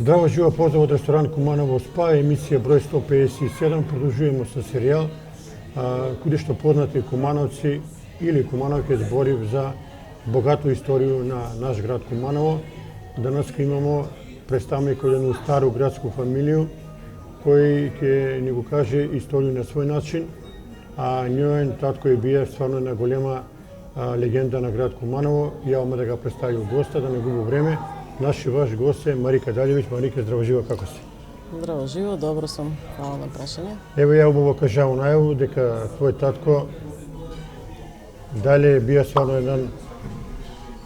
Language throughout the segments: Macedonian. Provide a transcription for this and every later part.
Здраво живо, поздрав од ресторан Куманово СПА, емисија број 157. Продолжуваме со серијал, каде што познати кумановци или кумановки зборив за богату исторiju на наш град Куманово. Данаска имамо представник од една стару градску фамилiju кој ќе ни го каже исторiju на свој начин, а њојен татко е бие стварно една голема легенда на град Куманово. Јаваме да га представи госта, да не губу време. Наши ваш гост е Марика Далјевиќ. Марика, здраво живо, како си? Здраво живо, добро сум. Фала на прашање. Ево ја убаво кажав најаву дека твој татко дале бија стварно еден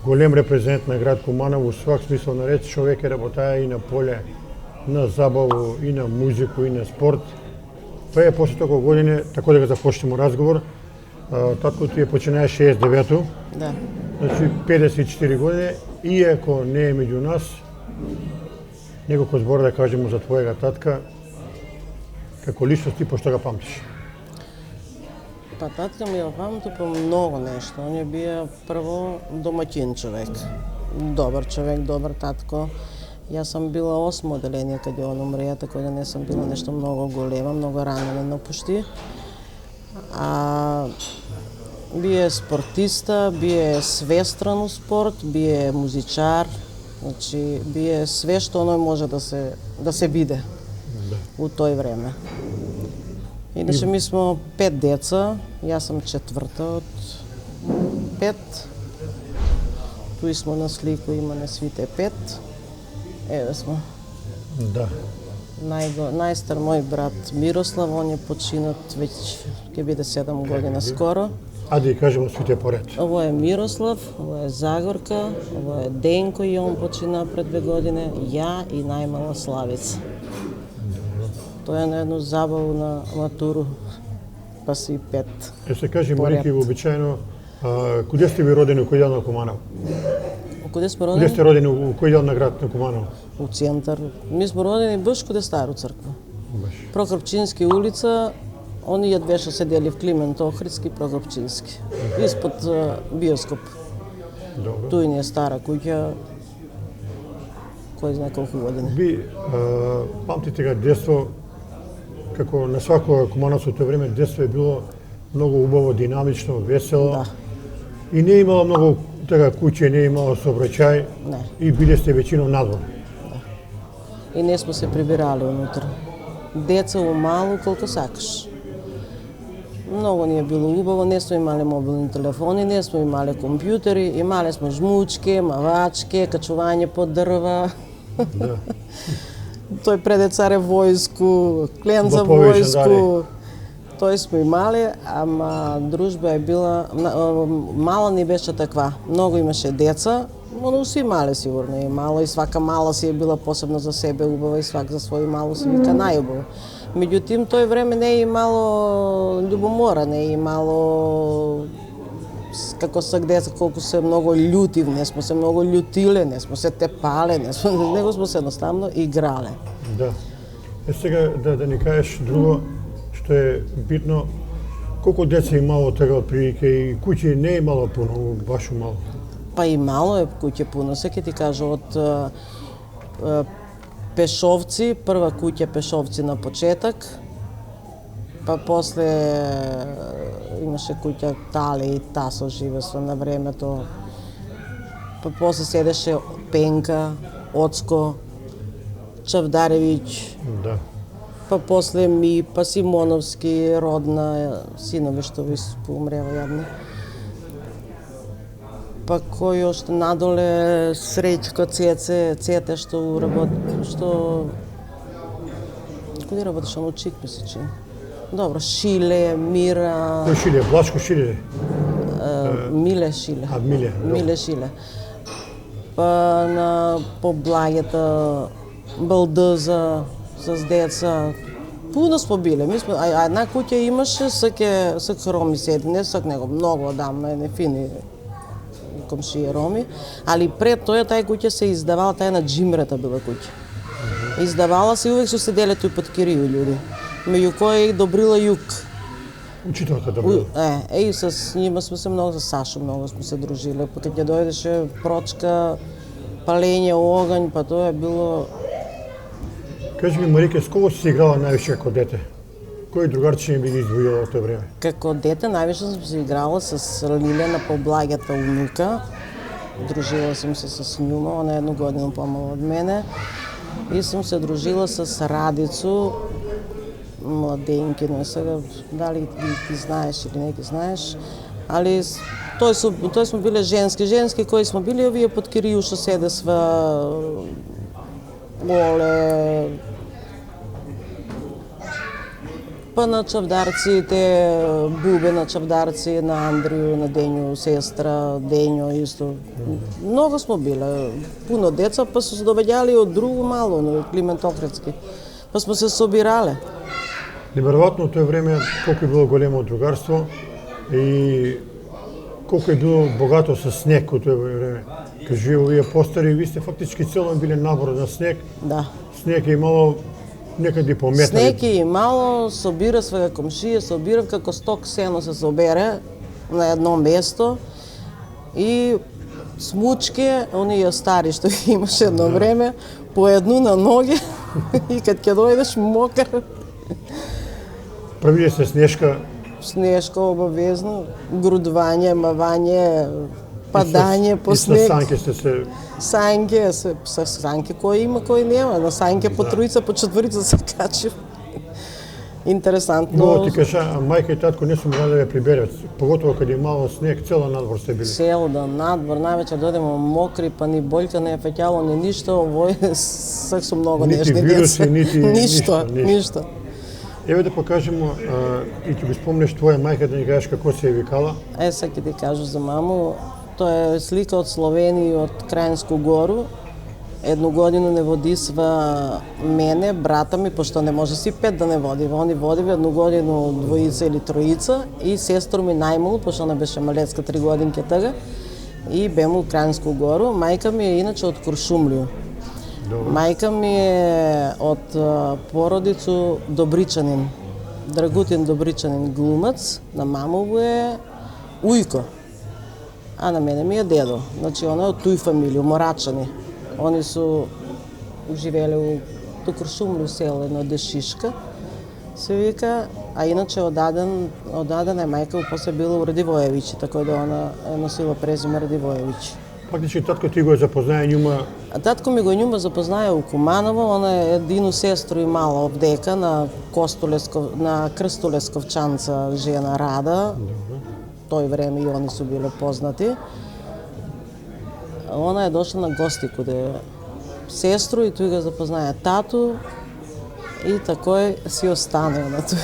голем репрезент на град Куманово, свак смисол на реч. Човек е работаја и на поле, на забаву, и на музику, и на спорт. Па е после толку години, тако да го започнеме разговор. Татко ти е починае 69-ту. Да. Значи 54 години, иако не е меѓу нас, неколку збора да кажемо за твојega татка, како личност ти пошто га памтиш? Па татка ми ја памти по многу нешто. Он е бија прво домаќин човек. Добар човек, добар татко. Јас сум била 8 оделение каде он умрија, така да не сум била нешто многу голема, многу рано ме напушти. Бие спортиста, бие свестран у спорт, бие музичар, значи бие све што оној може да се биде у тој време. Иначе ми смо 5 деца, јас сум четврта од 5. Туи смо на слику, има на свите 5. Еве смо. Да. Најстар мој брат Мирослав, он е починат веќе ќе биде 7 година скоро. Ајде да кажемо свите поред. Ово е Мирослав, ово е Загорка, ово е Денко и он почина пред 2 години, ја и најмала Славица. Тоа е на едно забаву на матуру, па си 5. Се кажи, Марики, вообичаено, куде сте ви родени, у кој дел на Куманово? Куде сме родени? Куде сте родени, у кој дел на град на Куманово? У центар. Ми сме родени баш куде Стару црква. Баш. Прокопчински улица, оние две седели в Климент Охридски, Прокопчински. Испод биоскоп. Добро. Туј ни е стара куќа, кој знае колку години. Ви памтите га детство, како на свако кумановско тој време, детство е било многу убаво, динамично, весело. Да. И не имало многу така куќе, не имало сообраќај. Не. И биле сте веќином надвор. И не сме се прибирали унутре. Деца умалу колку сакаш. Многу ни е било убаво, не сме имали мобилни телефони, не сме имали компјутери, имале сме жмучке, мавачке, качување по дрва. Да. Тој преде царе војску, клен за Поповичен, војску. Тој сме имали, ама дружба е била, мала ни беше таква. Многу имаше деца, но си мале сигурно и мало, и свака мала си е била посебно за себе убава и свак за свој мало си вика најубаво. Меѓутим, тој време не е имало љубомора, не е имало, како се деца, колку се многу љути, не сме се многу љутиле, не сме се тепале, него сме се едноставно играле. Да. Сега да ни кажеш друго што е битно, колку деца имало тега отприлike и куќи не е имало пуно, баш мало. Па и мало е куќе пуно, се ќе ти кажа од Пешовци, прва куќа Пешовци на почеток, па после имаше куќа Тале и Тасо живество на времето, па после седеше Пенка, Оцко, Чавдаревиќ, Да. па после ми, па Симоновски, Родна, синови што ви умрева јадно. Па кој оште надоле Среќко, Цете што кој работеше на Чик, ми се чини. Добро, Шиле, Мира. Кој Шиле? Блашко Шиле? Миле Шиле. Миле. Миле Шиле. Па по Благета, Балдъза с деца. Пуно сме биле. Ми сме, една куќа имаше, сак роми седи, не сак него, многу одамна, не фини комшија роми, али пред тоа тај куќа се издавала, тај на Джимрета била куќа. Издавала се увек што седеле тој под кирiju људи, меѓу кои Добрила Јук. Учителка Добрила. И с нима сме се многу, с Сашо многу сме се дружиле, па кога ќе дојдеше прочка, палење, огањ, па тоа е било Кажи ми, Марике, с кого си играла највише како дете? Кој другарчиња би ги издвоила од тоа време? Како дете највише сум се играла с Лилена, поблагата унука. Дружила съм се с Нюма, она е 1 година помала од мене. И съм се дружила с Радицу, младенкино сега, дали ги знаеш или не ги знаеш, али тој сме биле женски кои сме били, овие под Кириуша седесва, Оле, па на чавдарците, Бубе на чавдарци, на Андрiju, на Дењо, сестра, Дењо исто. Много сме биле, пуно деца, па се довеѓали од друго мало, од Климент Охридски. Па сме се собирале. Неверојатно тоа време колку е било големо другарство и колку е било богато со снег од тоа време. Кажи, овие постари, ви сте фактички цело биле набор на снег. Да. Снег е имало некаде пометали. Снег е имало, собира свега комшија, собира како сток сено се собере на едно место и смучки, оние стари што имаше едно време, по едно на ноги и кад ќе дојдеш мокар. Правиле се снежка. Снежка обавезно, грудвање, мавање, падање по снег. И со санки сте се... Санки, со санки кој има, кој нема. На санки по тројца, по четворица се качи. Интересантно. Но ти кажа, мајка и татко не сум могли да ја приберат, поготово кога е мало снег, цело надвор сте били. Цело да надвор, највеќе додемо мокри, па ни бољка не е феќало, ни ништо, овој сак сум многу нежни деца. Нити вируси, нити ништо. Еве да покажемо и ти го спомнеш твоја мајка да ни кажеш како се е викала. Сега ќе ти кажу за маму. Тоа е слика од Словенија и од Крајинску гору. 1 година не водисва мене, брата ми, пошто не може си 5 да не водива. Они водиве 1 годину 2 или 3 и сестро ми најмал, пошто она беше малецка 3 годинки тага. И бемо у Крајинску гору. Мајка ми е иначе од Куршумлију. Мајка ми е од породицу Добричанин. Драгутин Добричанин глумец, на мамову е Ујко. А на мене ми е дедо. Значи, она е од туј фамилија, Морачани. Они су живеле у Куршумлију село, едно Дешишка, се вика, а иначе одадена е мајка, после била у Радивоевичи, така да она е носила презиме Радивоевичи. Фактички татко ти го запознае Њума? Татко ми го Њума запознае у Куманово, она е едину сестру имала овдека на Крстолесковчанца жена Рада. Тој време и они су биле познати. Она е дошла на гости куде сестру и тој го запознае тату и такој си остане на тој.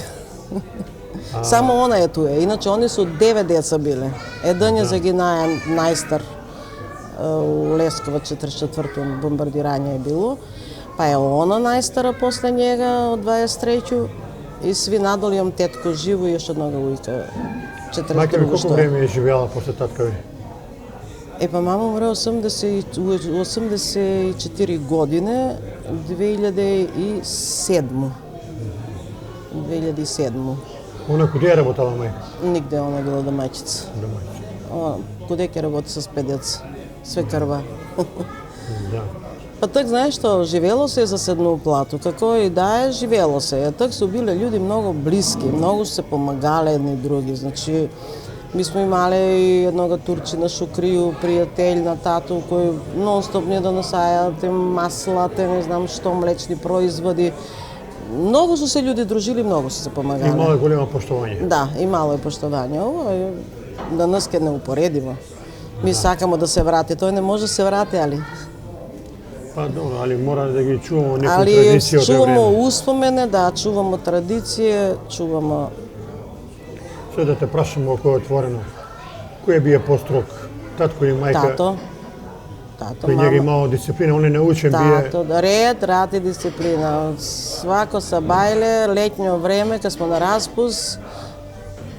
Само она е туе, иначе они су 9 деца биле. Еден ја загинае најстар у Лескова 44-то бомбардирање е било, па е она најстара после njega од 23-ќу и сви надолу имам тетко живо и уште еднога уика 42 Мајка ви колку време е живеала после татка ви? Па мама умре 84 години, 2007. Она куде е работала мајка? Нигде, она била домаќица. Куде ќе работи с 5 деца? Све крва. Да. Па так, знаеш што, живело се за седну плату. Како и да е, живело се. Так су биле луѓе многу блиски, многу се помагале едни други. Значи, ми сме имале и еднога турчина Шукрију, пријател на тату, кој нон-стоп не донесаја те масла, те не знам што, млечни производи. Многу су се луѓе дружили, многу су се помагале. Имало големо поштовање. Да, имало е поштовање. Ово е данас ке неупоредиво. Ми сакамо да се врати, тој не може да се врати, али. Па добро, али мора да ги чувамо некои традиции од чувамо време. успомене, да, чувамо традиции, чувамо... Се да те прашамо ако е отворено. Кој бие построг? Татко или мајка? Тато, Кој njega имало дисциплина, он е научен бие... Тато, рад и дисциплина. Свако сабајле, летњо време, кога смо на распуст,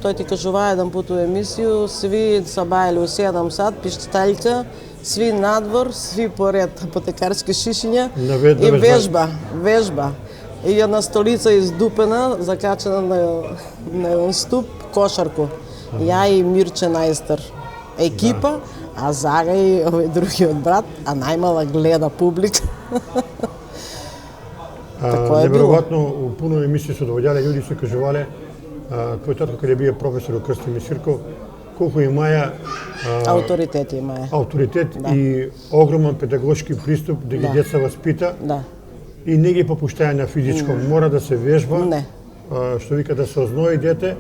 тој ти кажува еден пут у емисију, сви сабајле у 7 сат, пишталјка, сви надвор, сви поред апотекарски шишиња и вежба. И една столица издупена, закачена на еден ступ, кошарку. Ја и Мирче најстар екипа, а Зага и овој другиот брат, а најмала гледа публика. Тако е било. Неверојатно, у пуно емисии се доводјале луѓе се кажувале, твој татко кога бие професор у Крстимир Сирков, колку имаја Авторитет има е. авторитет Да. и огромен педагошки приступ да ги Да. деца васпита Да. и не ги попуштаја на физичко, мора да се вежба, Не. Што вика да се ознои дете,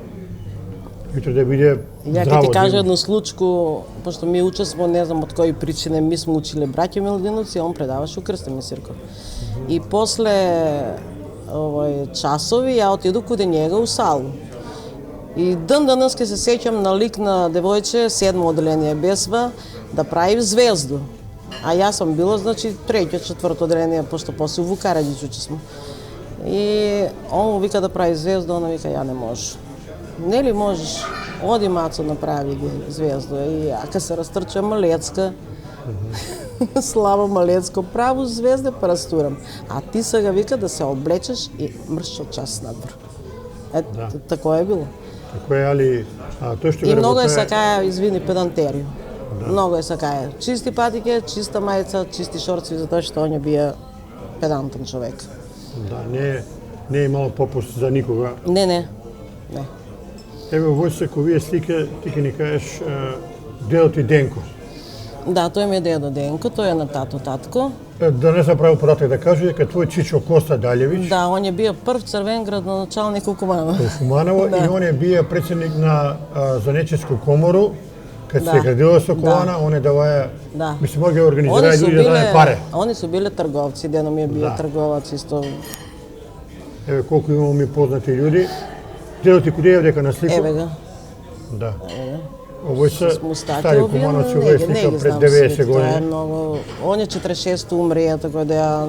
јутро да биде Ја ќе здраво. ти да кажа има. едно случку, пошто ми учесмо, не знам од кои причини, ми сме училе браќа Милдиновци, он предаваше у Крстимир Сирков. И после часови ја отидов каде njega у салу. И ден денес ке се сеќам на лик на девојче, 7 оделение бесва, да прави звезду. А јас сум била, значи, 3-то, 4-то оделение, пошто после у Вукарадиќ учесмо. И он му вика да прави звезду, она вика ја не можеш. Нели можеш? Оди Мацо направи ги звезду. И ја ка се растрча Малецка, Слава Малецко, право звезда па растурам. А ти сега вика да се облечеш и мршо час надвор. Тако е било. Тако е, али тој што И го многу е работае- сакаја, извини, педантерио. Многу е сакаја. Чисти патике, чиста мајца, чисти шорци, затоа што он е бија педантен човек. Да, не е имало попуст за никога. Не. Еве во Војсек, овие слike, ти ќе ни кажеш дедо ти Денко. Да, тој ми е дедо Денко, тој е на татко. Да не забравил податок да кажу дека твој чичо Коста Далјевиќ, Да, он е бија прв црвен градоначалник у Куманово. во Куманово, Да. и он е бија председник на Занеческу комору, кад Да. се градила Соколана, он е даваја, Да. мислам, може да организира луѓе да даде паре. Они су биле трговци, дено ми е бија Да. трговац исто. Еве колку имamo ми познати људи. Дедо ти куде е дека на слика? Еве го. Да. Овој се С мустаки стари обиен, Кумановци, не овој ги слика пред знам 90 слики, тоа е години. многу. Он е 46 умрија, така да ја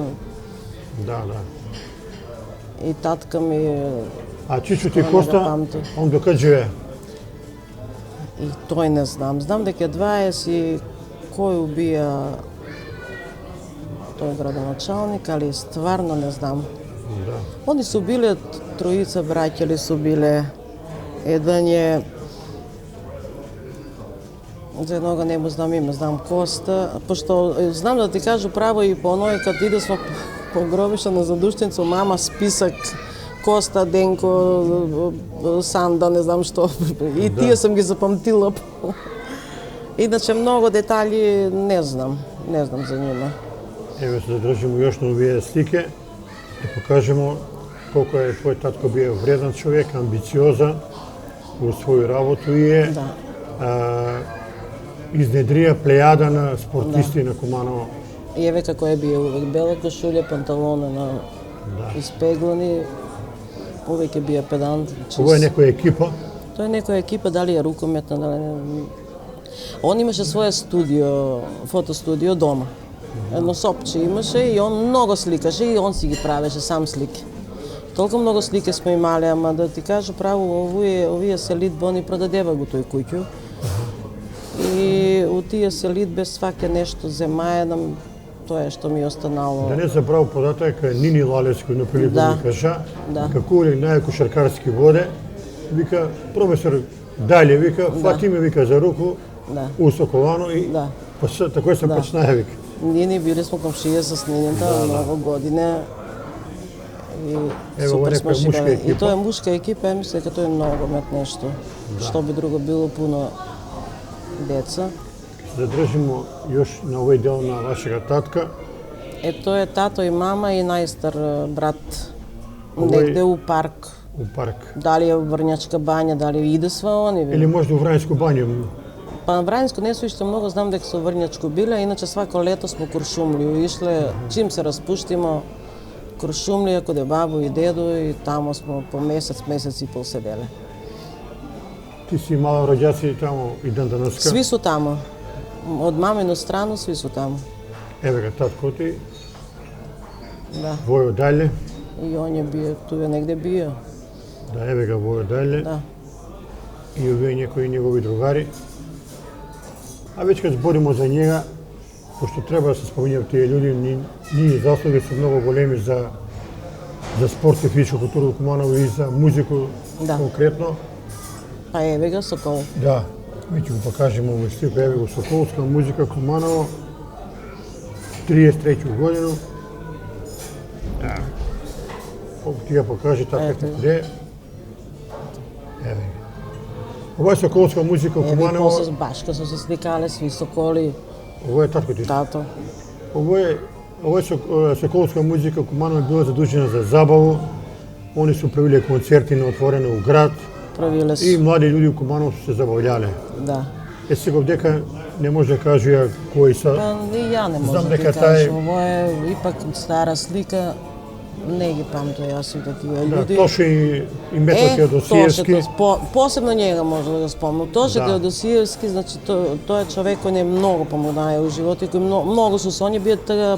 Да, да. и татка ми А чичо ти Тоа не Коста, го памтам. он докад живее? и тој не знам. Знам дека е 20 кој убија тој градоначалник, али стварно не знам. Да. Они су биле троица браќа ли су биле. Еден е за еднога не му знам име, знам Коста, пошто знам да ти кажу право и по оној кад иде смо по гробиша на задушница, мама списак Коста, Денко, Санда, не знам што. И тие сам ги запамтила. Иначе многу детали не знам за нива. Еве се задржимо још на овие слike, да покажемо колку е твој татко бил вреден човек, амбициозан во своја работа и е изнедрија плејада на спортисти на Куманово. И еве како е био увек бела кошулја, панталони на испеглани, увек е био педант. Ова е некоја екипа. Тоа е некоја екипа, дали е рукометна, дали не. Он имаше своје студио, фотостудио дома. Едно сопче имаше и он многу сликаше и он си ги правеше сам слики. Толку многу слики сме имале, ама да ти кажу право, овие селидби они продадева го тој куќу. И у тие селидбе сваќе нешто земаја, тоа е што ми останало. Да не забрав податок дека Нини Лалец кој на прилику Да. ми кажа, Да. како ли најкошаркарски воде, вика професор Дале, вика фати ме вика за руку Да. у Соколано и Да. такој се почнаја вика. Ние ни биле смо комшија со Нината многу година. И Ево, супер ова сме нека мушка живееле. И екипа. тоа е мушка екипа, ја мислам дека тоа е ногомет нешто. Што би друго било пуно деца. Задржимо још на овој дел на вашега татка. Тоа е тато и мама и најстар брат. Овој- Негде у парк. У парк. Дали е Врњачка бања, дали иде сва они. Или можда у Врањску бању. Па на Врањско не су иште многу, знам дека со Врњачко биле, иначе свако лето смо Куршумлiju ишле, чим се распуштимо, Куршумлија каде бабу и дедо и тамо смо по месец и пол седеле. Ти си имала роѓаци таму и ден денеска. Сви су тамо. Од мамино страно сви су тамо. Еве га татко ти, Да. Војо Дале. И он е био, туе негде био. Да, еве га Војо Дале. Да. И овие некои негови другари. А веќе кога зборимо за njega, пошто треба да се споминјат тие луѓе, ние заслуги се многу големи за спорт и физичка култура во Куманово и за музику Да. конкретно. Па еве го Сокол. Да, ми ќе го покажеме овој слика, еве го Соколска музика Куманово, 33 годину. Да. Ти ја покажи татка Ето. каде. Еве. Ова е соколска музика у Еве Куманово. после башка со се сликале, сви соколи, Ова е татко ти. тато. Ова е соколска музика у Куманово била задушена за забаву. Они су правиле концерти на отворено у град Правиле и су. млади луѓе у Куманово се забавляле. Да. Сега дека не може да кажу ја кои са. Па и ја не Знам можам да дека ти тај- кажам, ово е ипак стара слика, не ги памтя јас сите тие Да, луѓе. Тоше и Мето Теодосиевски. Посебно njega може да го спомнам. Тоше Да. Теодосиевски, значи тој е човек кој не многу помогнае у животот и кој многу со они биде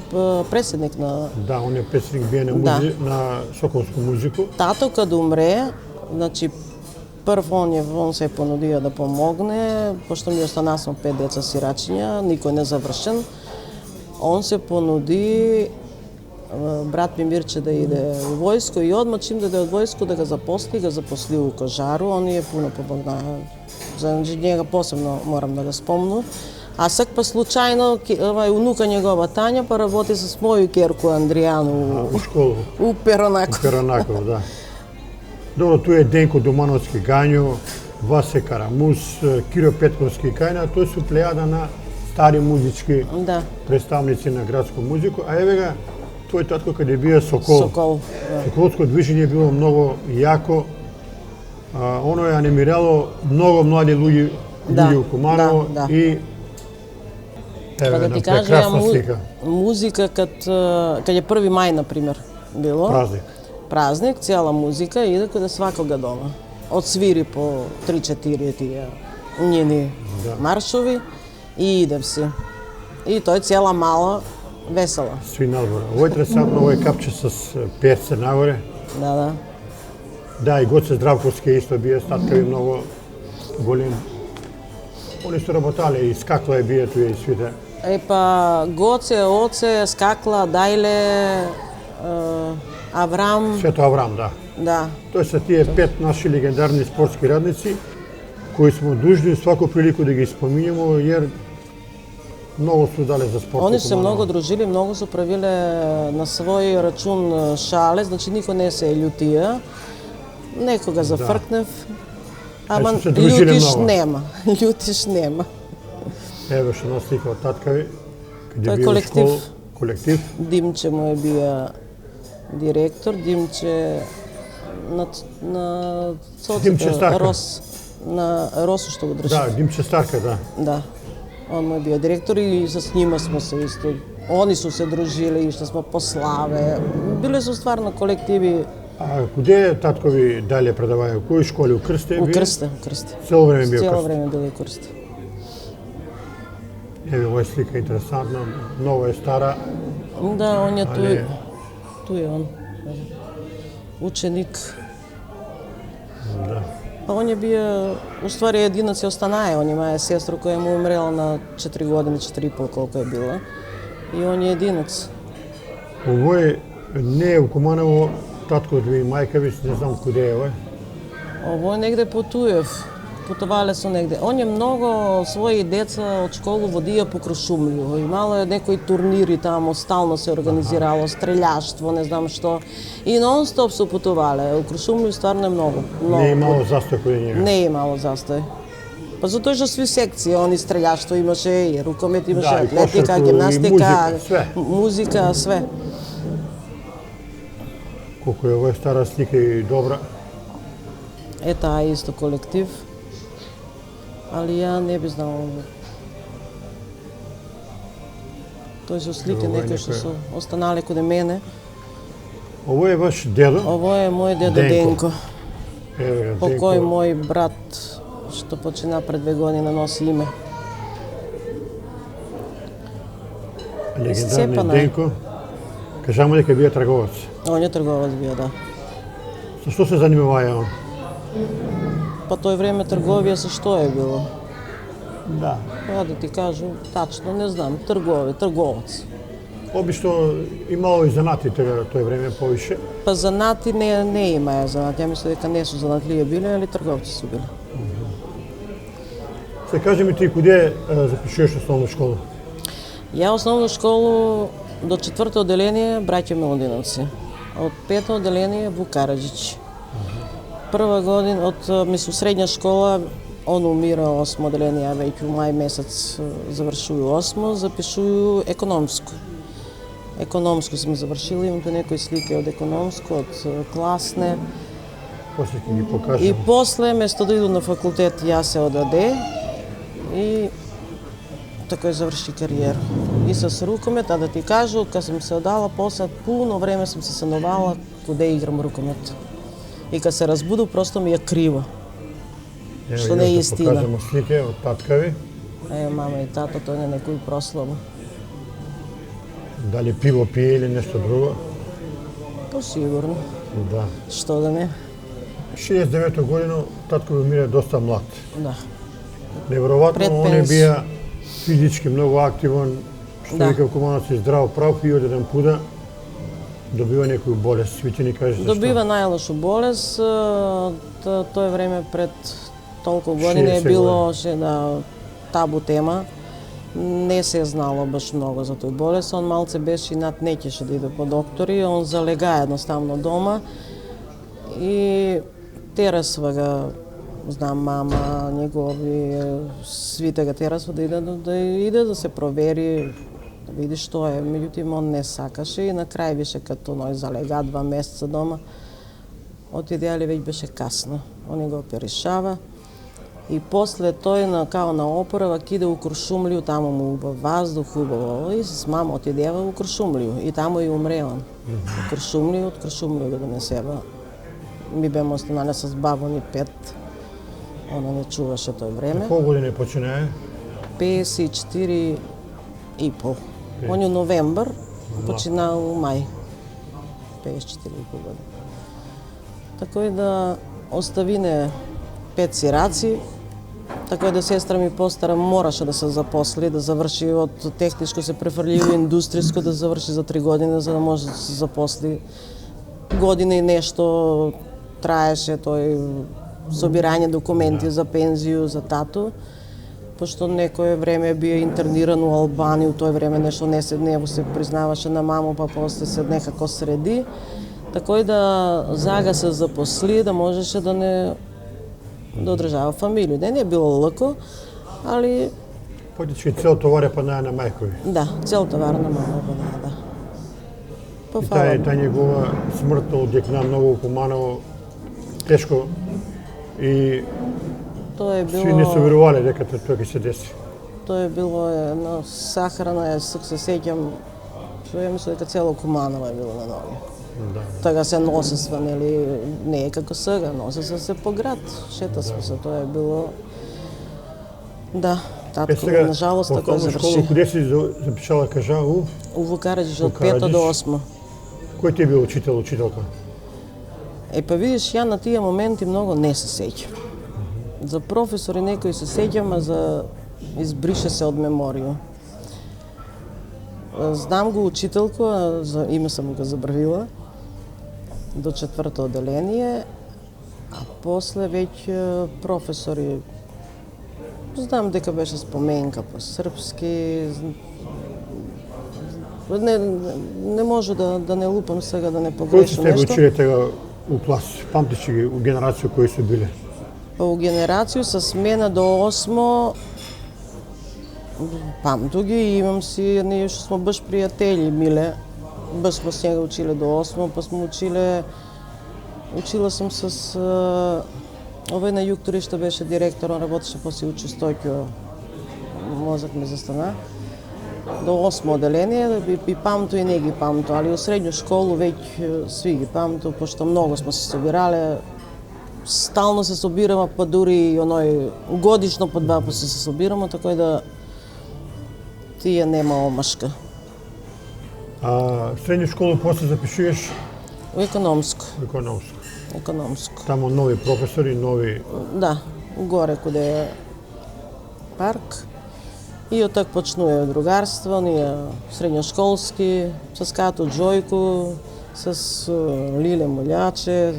преседник на Да, он е песник бие на, Да. на соколску музику. тато кад умре, значи он се понудија да помогне, пошто ми останасмо 5 деца сирачиња, никој не завршен. Он се понуди брат ми Мирче да иде у војско и одма чим да иде од војско да го запосли у Кожару, он е пуно помогнаа. За njega посебно морам да го спомнам. А сак па случајно унука негова Тања па работи со моју керку Андријану У школу. у Перонаков. Перонаков, да. Добро, tu е Денко Домановски Гањо, Васе Карамус, Киро Петковски Кајна, тој су плејада на стари музички Да, представници на градску музику, а еве га тој татко каде бија Сокол. Сокол. Да. Соколско движење било многу јако. Оно е анимирало многу млади луѓе у Куманово да. и Па еве да една ти кажа, прекрасна слика. музика кад е 1 мај, например, било. Празник. Празник, цела музика иде каде свакога дома. Одсвири по 3-4 тие njeni Да. маршови и иде си. И тој цела мала весела. Сви надвора. Ово е интересантно, ово е капче с перце нагоре. Да, да. Да, и Гоце Здравковски исто бие статкави многу голем. Они су работале и скакла е бие туе и свите. Па Гоце, Оце, Скакла, Дајле, Аврам, Свето Аврам, да. да. Тоа се тие 5 наши легендарни спортски радници кои смо дужни сваку прилику да ги споминјаме, jer многу су дале за спорт. Они се многу дружили, многу се правиле на свој рачун шале, значи никој не се љутија. Некога зафркнев, ама Значи се дружиле љутиш многу. нема. Љутиш нема. Еве што нас слика од таткави, каде Тој е бие колектив. школа, колектив. Димче му е бија директор, Димче на Димче Старка. Рос, на Росу што го држи. Да, Димче Старка, да. Да. Он му е бија директор и с нима смо се исто. Они су се дружили и што смо по славе. Биле су стварно колективи А куде таткови дале предаваја? Кои школи? У Крсте? у бие? Крсте, у Крсте. Цело време био Цело Крсте. време биле у Крсте. Еве, ова е слика интересантна, многу е стара. Да, он е Але- туј е он. Ученик. Да. Па он е бија, уствари единец ја останае, он има сестру која му умрела на 4 години, 4,5 колку е била. И он е единец. Овој не е у Куманово, татко ви мајка ви, не знам куде е овој. Ово е негде потуев. Путувале со негде. Он е многу своји деца од школу водија по Крушумлију. Имало е некои турнири тамо, стално се организирало, стрелјаштво, не знам што. И нон-стоп се путувале. У Крушумлију стварно е многу. Не е имало застој кој njega. Не е имало застој. Па затоа што сви секции, они стрелјаштво имаше, и рукомет имаше, Да, и атлетика, кошарку, и гимнастика, музика, све. музика, све. Колку е овој стара слика и добра. Е таа е исто колектив. Али ја не би знала ово. Тој со слики Ово е некои што некој- се останале каде мене. Овој е ваш дедо. Ово е мој дедо Денко. Денко. Еве, По Денко. кој мој брат што почина пред 2 години носи име. Легендарни Сцепана е. Денко. Кажамо дека бие трговец. Он е трговец био, да. Со што се занимаваја он? Па тој време трговија со што е било? Да. Па да ти кажам, тачно не знам, трговец. Обично имало и занати тој време повише. Па занати не имаја занати, ја мислам дека не су занатливи биле, али трговци су биле. Се кажи ми ти куде запишуваш основна школа? Ја основна школу до 4-то одделение браќа Милодиновци. Од пето одделение во Караџич. Прва година мислу средња школа, он умира 8 одделение, а веќе у мај месец завршую 8, запишую економско. Економско сме завршили, имате некои слики од економско, од класне. После ќе ги покажам. И после, место да иду на факултет, јас се одаде и така заврши кариера. И с рукомет, а да ти кажу, кога сум се одала, после пуно време сум се санувала куде играм рукомет. И кога се разбуду, просто ми е криво. Што не е истина. Покажемо слike од татка ви. Мама и тато, тој на некој прослава. Дали пиво пие или нешто друго? Посигурно. Да. Што да не? 69 година татко ви умира доста млад. Да. Неверојатно, он е бија физички многу активен, што Да. вика Кумановци здрав прав и од еден пуда добива некоја болест. Ви ќе ни кажете што? Добива најлошу болест. Тој време пред толку години е 60 било да табу тема. Не се знало баш многу за тој болест. Он малце беше и над не ќеше да иде по доктори. Он залега едноставно дома и терасва га, знам, мама, негови, свите га терасва да иде да се провери, да види што е. Меѓутоа он не сакаше и на крај беше като ној залега 2 месеца дома. Отиде, али веќе беше касно. Он го оперишава. И после тој као на опоравак иде у Куршумлију, таму му убав ваздух, убаво. И с мама отидева у Куршумлију и таму и умре он. У Куршумлију, од Куршумлију го донесева. Ми беме останале с бабо ни 5. Она не чуваше тој време. Колку години починае? 54 и пол. Он у новембар, почина у мај. 54 и пол години. Тако и да оставине 5 сираци, така и да сестра ми постара мораше да се запосли, да заврши од техничко се префрли у индустријско, да заврши за 3 години, за да може да се запосли. Година и нешто траеше тој собирање документи за пензију, за тато, пошто некое време бие интерниран у Албанија, у тој време нешто не се признаваше на мамо, па после се некако среди. Тако и да зага се запосли, да можеше да не да одржава фамилија. Не е било лако, али... Потички цел товар е паднаја на мајко ви. Да, цел товар на мамо паднаја, да. Па И фала. таа негова смрт од Декна многу поманало, тешко и Тоа е било... сви не се верувале дека тоа ќе се деси. Тоа е било една сахрана, се сеќам, што ја мислам дека цело Куманово е било на ноги. Да. Така се носи сва, нели, не е како сега, носи се по град, шета сме се, тоа е било... Да, татко ми, на жалост, така основна школа, заврши. куде си запишала, кажа, У Вукараџич од Вукараџич. 5 до 8. кој ти е бил учител, учителка? Па видиш, ја на тие моменти многу не се сеќам. За професори некои се сеќам, а за избрише се од меморију. Знам го учителко, а за име сам го забравила, до 4-то одделение, а после веќе професори. Знам дека беше споменка по српски. Не може да не лупам сега, да не Кои погрешам се тебе нешто. училе тега у клас? Памтиш ги у генерација кои се биле? У генерацију с мене до 8 памту ги, имам си, ние што сме баш пријатели, Миле. Баш сме с njega училе до 8, па сме учила сум с овој на југ тури што беше директор, он работеше после у Чистокио. Мозок ми застана. До 8 одделение, и памту и не ги памту, али у средњу школу веќе сви ги памту, пошто многу сме се собирале. Стално се собираме, па дури и оној годишно по 2 пати се собираме, така и да тие нема омашка. А средњу школу после запишуваш У економско. економско. Економско. Тамо нови професори, нови... Да, горе куде е парк. И од так почнува другарство, ние средњошколски, с Като Джојко, с Лиле Мулјаче.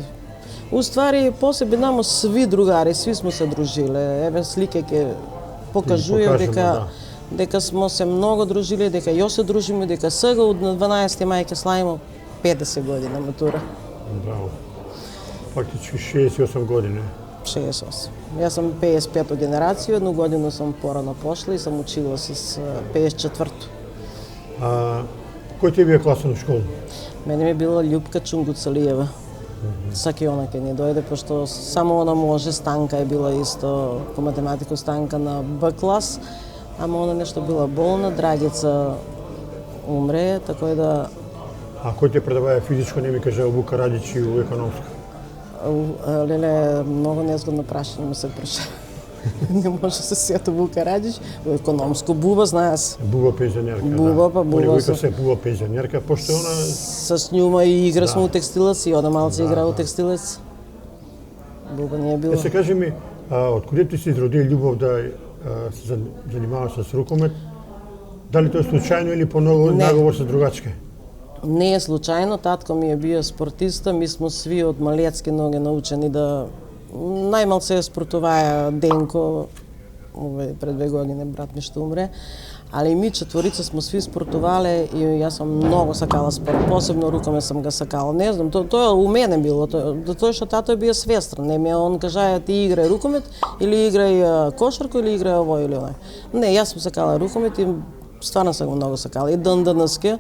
Уствари, посеби намо сви другари, сви сме се дружиле. Еве слike ќе покажувам дека сме се многу дружили, дека јас се дружиме, дека сега од 12 мај ќе славиме 50 година матура. Браво. Фактички 68 години. 68. Јас сум 55 генерација, едну годину сум порано пошла и сум учила с 54-то. Кој ти бија класа на школа? Мене ми била Љупка Чунгуцалиева. Саки она ќе ни дојде, пошто само она може. Станка е била исто по математику, Станка на Б клас, ама она нешто била болна, Драгица умре, така да... А кој те предаваја физичко, не ми кажа Вука Радич и у економска? Леле, многу незгодно прашање ми се праша. Не може се сето Вука Радич, во економско Буба, знае се. Буба пензионерка, Буба, па Буба. Они вика се Буба пензионерка, пошто она... С њума и игра сме у текстилец и ода малце игра у текстилец. Буба не е била. Се кажи ми, од каде ти се изроди љубов да се занимаваш с рукомет? Дали тоа е случајно или по наговор со другачка? Не е случајно, татко ми е био спортиста, ми сме сви од малецки ноге научени да најмалце спортуваја Денко, пред 2 години брат ми што умре, али ми четворица сме сви спортувале и јас сум многу сакала спорт, посебно рукомет сам го сакала. Не знам, тоа у мене било, тоа што тато е био свестран, не ми он кажаја ти играј рукомет или играј кошарку или играј овој или оној. Не, јас сум сакала рукомет и стварно сам го многу сакала. И денеска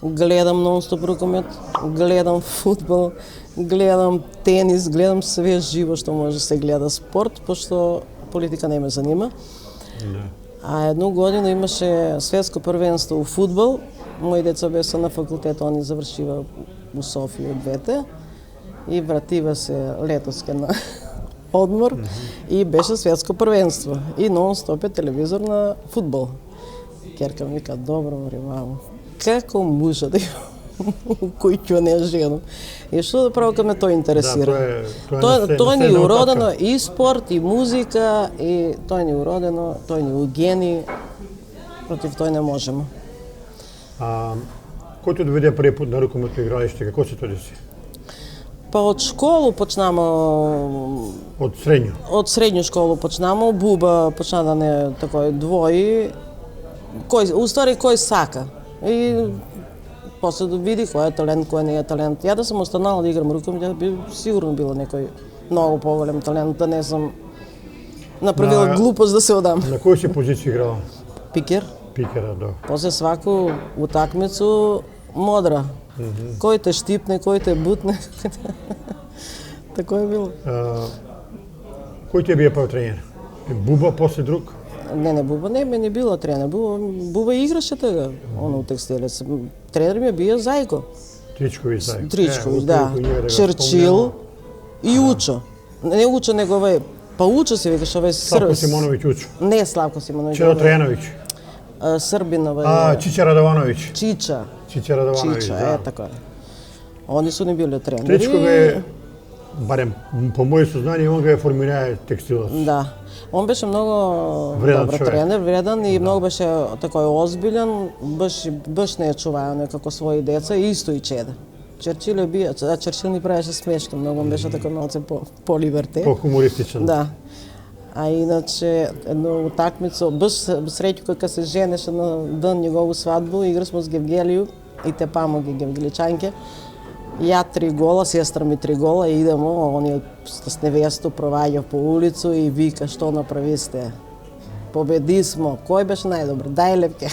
гледам нон-стоп рукомет, гледам фудбал, гледам тенис, гледам све живо што може да се гледа спорт, пошто политика не ме занима. А едну година имаше светско првенство у фудбал. Мои деца беа на факултет, они завршива у Софија двете и вратива се летоске на одмор и беше светско првенство и нон-стоп е телевизор на фудбал. Керка ми вика, добро, мамо, како може да кој ќе не жена. И што да право кога ме тоа интересира. Тоа ни уродено и спорт, и музика, и тоа ни уродено, тоа ни у гени, против тој не можеме. Кој те доведе први пат на рукометно игралиште, како се тоа деси? Па од школу почнамо... Од средњо? Од средњу школу почнамо, Буба почна да не такој двои, уствари кој сака. И после да види кој е талент, кој не е талент. Ја да сум останала да играм рукомет, ја би сигурно било некој многу поголем талент, да не сум направила глупост да се одам. На која си позиција играла? Пикер. Пикера, да. После сваку утакмицу модра. Кој те штипне, кој те бутне. Тако е било. Кој ти бија прв тренер? Буба, после друг? Не, Буба не ме не била тренер. Буба играше тога, оно у текстилец. Тренер ми бија Зајко. Тричковиќ Зајко. Тричковиќ, да. Черчил и Учо. Не Учо, него овој, па Учо се викаш, овој Славко Симоновиќ Учо. Не Славко Симоновиќ. Чедо Тројановиќ. Србин овој. Чича Радовановиќ. Чича, Радовановиќ, да. е така. Они су не биле тренери. Тричкове, барем по моје сознание, он га формирае текстилот. Да. Он беше многу добар тренер, вреден и многу беше такој озбилен, баш не ја чуваја некако своји деца и исто и Чеда. Черчил е бија, Черчил ни правеше смешно, многу он беше такој малце по-либерте. По-хумористичен. Да. А иначе едно утакмицу, баш среќу кога се женеше на ден негову свадбу, игра смо с Гевгелију и те памоги гевгеличанке. Ја 3 гола, сестра ми 3 гола и идемо, они с невесту проваѓа по улицу и вика што направисте. Победи смо. Кој беше најдобар? Дај лепке.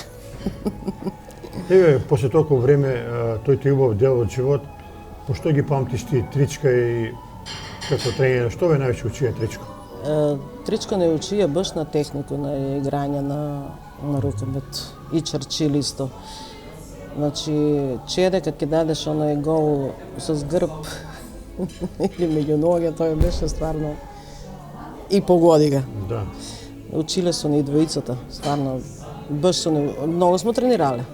Еве, после толку време, тој ти убав дел од живот, по што ги памтиш ти Тричка и како тренер? Што ве највеќе учија Тричко? Тричко не учија баш на технику, на играње на рукомет и Черчил исто. Значи, Чеде кога ќе дадеш оној гол со грб или меѓу ноге, тој беше стварно и погоди га. Да. Училе со ни двојицата, стварно баш со многу смо тренирале.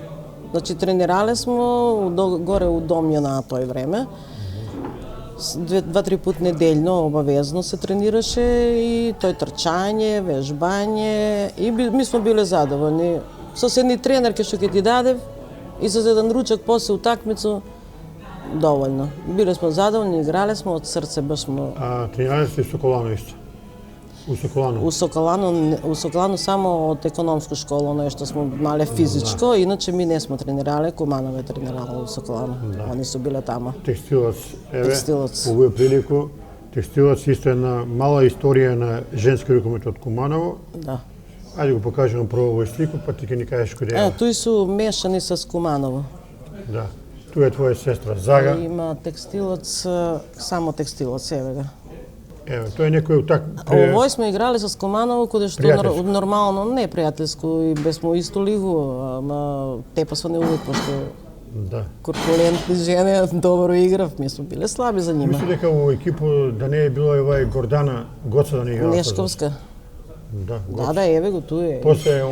Значи тренирале смо горе у Домја на тој време. 2-3 пат неделно обавезно се тренираше и тој трчање, вежбање и ми смо биле задоволни. Со едни тренерки што ќе ти даде и со еден ручек после утакмицу доволно. Биле смо задоволни, играле смо од срце, баш смо. Тренирале сте со колано исто? У Соколано. У Соколано само од економско школа, оно што смо мале физичко, иначе ми не смо тренирале, Куманово е тренирало у Соколано. Они су биле тамо. Текстилац, еве, Текстилац. по овој прилику, Текстилац исто една мала историја на женски рукомет од Куманово. Да. Ајде го покажемо прво овој слику, па ти ќе ни кажеш каде е. Тој су мешани со Куманово. Да. Туа е твоја сестра Зага. Има текстилац, само текстилац, еве го. Еве, тој е некој так Овој сме играли со Куманово, каде што Пријателјско. нормално, не пријателско, и без смо исто лигу, ама тепасва не увек, пошто Да. корпулентни жени, добро играв, ми сме биле слаби за нима. Мисли дека во екипу да не е било овај Гордана Гоца да не играла. Нешковска. Да, Да, еве го туе. После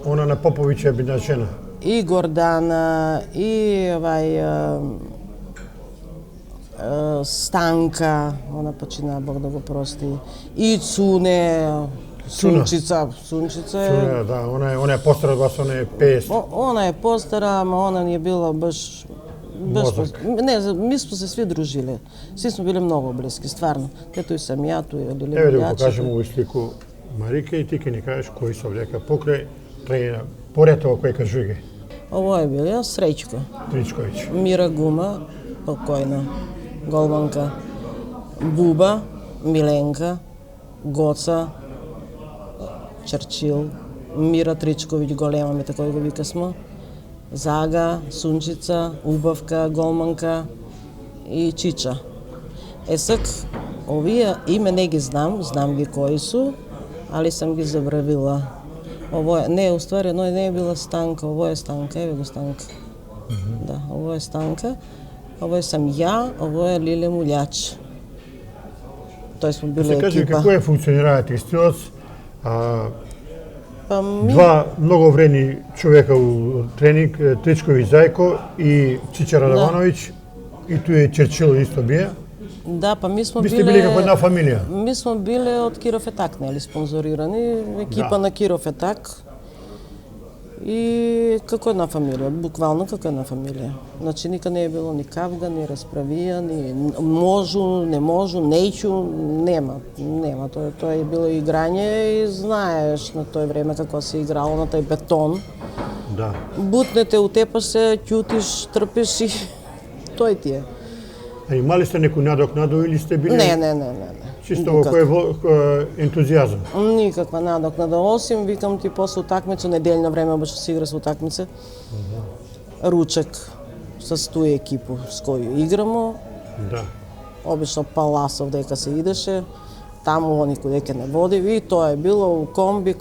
она на Поповиќ е била жена. И Гордана, и Станка, она почина, Бог да го прости, и Цуне, Сунчица е... Цуне, да, она е постара од вас, она е 50. Она е постара, ама она ни е била баш... Мозак. Не, ми сме се сви дружиле. Сви сме биле многу блиски, стварно. Ето и сам ја, тој е Лиле Еве да го Милјаче. покажеме овој слику Марика и ти ќе ни кажеш кои се облека покрај тренера. Поред ова кој кажуге. Ово е биле Среќко. Тричковиќ. Мира Гума, покојна, голманка, Буба, Миленка, Гоца, Черчил, Мира Тричковиќ, голема ми тако го вика смо, Зага, Сунчица, Убавка, голманка и Чича. Сак, овие име не ги знам ги кои су, али сам ги забравила. Ово е, не, уствари, но не е била Станка, ово е Станка, еве го Станка. Да, ово е Станка, ово е сам ја, ово е Лиле Мулјач. Тој сме биле Се каже екипа. како е функционира текстилац, Па ми, два многу вредни човека у тренинг, Тричковиќ Зајко и Чича Радовановиќ, и тој е Черчил исто бие. да, па ми сме Ви сте биле како една фамилија. Ми сме биле од Киров Етак, нели, спонзорирани, екипа Да. на Киров Етак. И како една фамилија, буквално како една фамилија. Значи никад не е било ни кавга, ни расправија, ни можу, не можу, неќу, нема. Тоа е било играње и знаеш на тој време како се играло на тој бетон. Да. Бутнете, утепаш се, ќутиш, трпиш и тој ти е. А имали сте некој надокнаду или сте биле Не. чисто во кој ентузијазам? Никаква надокнада, осим, викам ти, после утакмица, неделно време обично се игра со утакмица, ручек со тој екипу с кој играмо, Да. обично Паласов дека се идеше, таму они кој дека не води, и тоа е било у комби,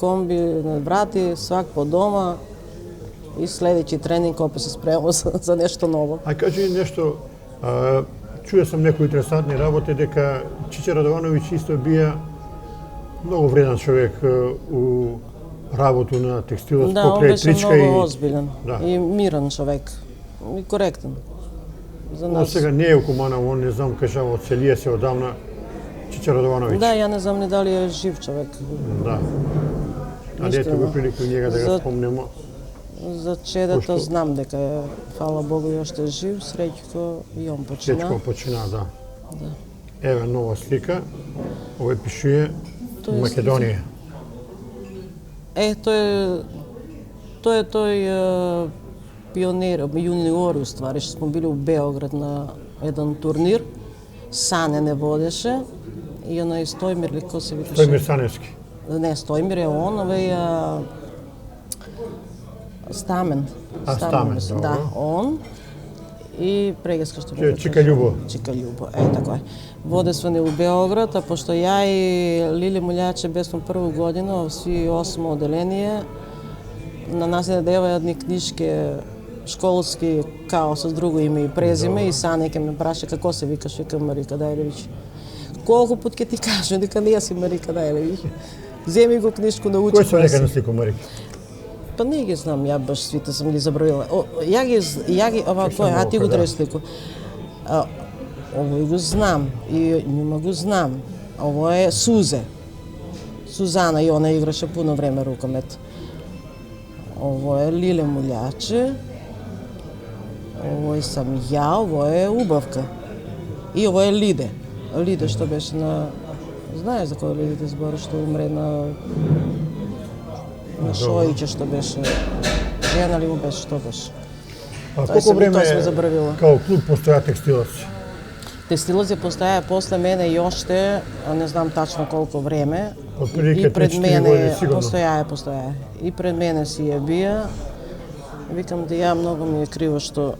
брати, свак по дома, и следеќи тренинг опet се спремамо за нешто ново. А кажи нешто, чуја сам некои интересантни работи дека Чича Радовановиќ исто бија многу вреден човек у работу на текстилот, Да, он покрај беше Тричка многу и... озбилен Да. и мирен човек, и коректен. За Он нас. сега не е у Куманово, он не знам, кажава, оцелија се одамна Чича Радовановиќ. Да, ја не знам ни дали е жив човек. Да. А дете Искрено. го прилику njega да За- го спомнемо. За чедото Пошто- знам дека е, фала Богу, јоште е жив, Среќко и он почина. Сечко почина, да. Еве нова слика. Овој пишуе Тоа е Македонија. Тој е пионер, јуниор уствари, што сме били у Београд на еден турнир. Сане не водеше и оној Стојмир ли, кој се викаше? Стојмир Саневски. Не, Стојмир е он, Стамен. Стамен, мислам, добро. да, он. И прегаска што Чика Љубо. Чика Љубо, тако е. Водесвани у Београд, а пошто ја и Лиле Мулјаче бесме прву година, сви 8 оделение, на нас не дева едни книжки школски, као со друго име и презиме, и Сане ке ме праша како се викаш, викам Марика Дајлевиќ. Колку пат ке ти кажам дека не си Марика Дајлевиќ. Земи го книжку, научи. Кој се нека на слику, Марика? Па не ги знам, ја баш свите сам ги забравила. Ја ги, ова кој, а ти го да. треш слику. Овој го знам, и њума го знам. Ово е Сузе. Сузана, и она играше пуно време рукомет. Ово е Лиле Мулјаче. Ово е сам ја, ово е Убавка. И ово е Лиде. Лиде што беше на Знаеш за кој лидите збори што умре на Шоиќе што беше жена ли му беше, што беше? А Тој колку се време тоа сме забравила. као клуб постоја Текстилец? Текстилец ја постоја после мене и оште, не знам тачно колку време. Отприлike И пред 3-4 мене години сигурно. постоја. И пред мене си ја бија. Викам да ја многу ми е криво што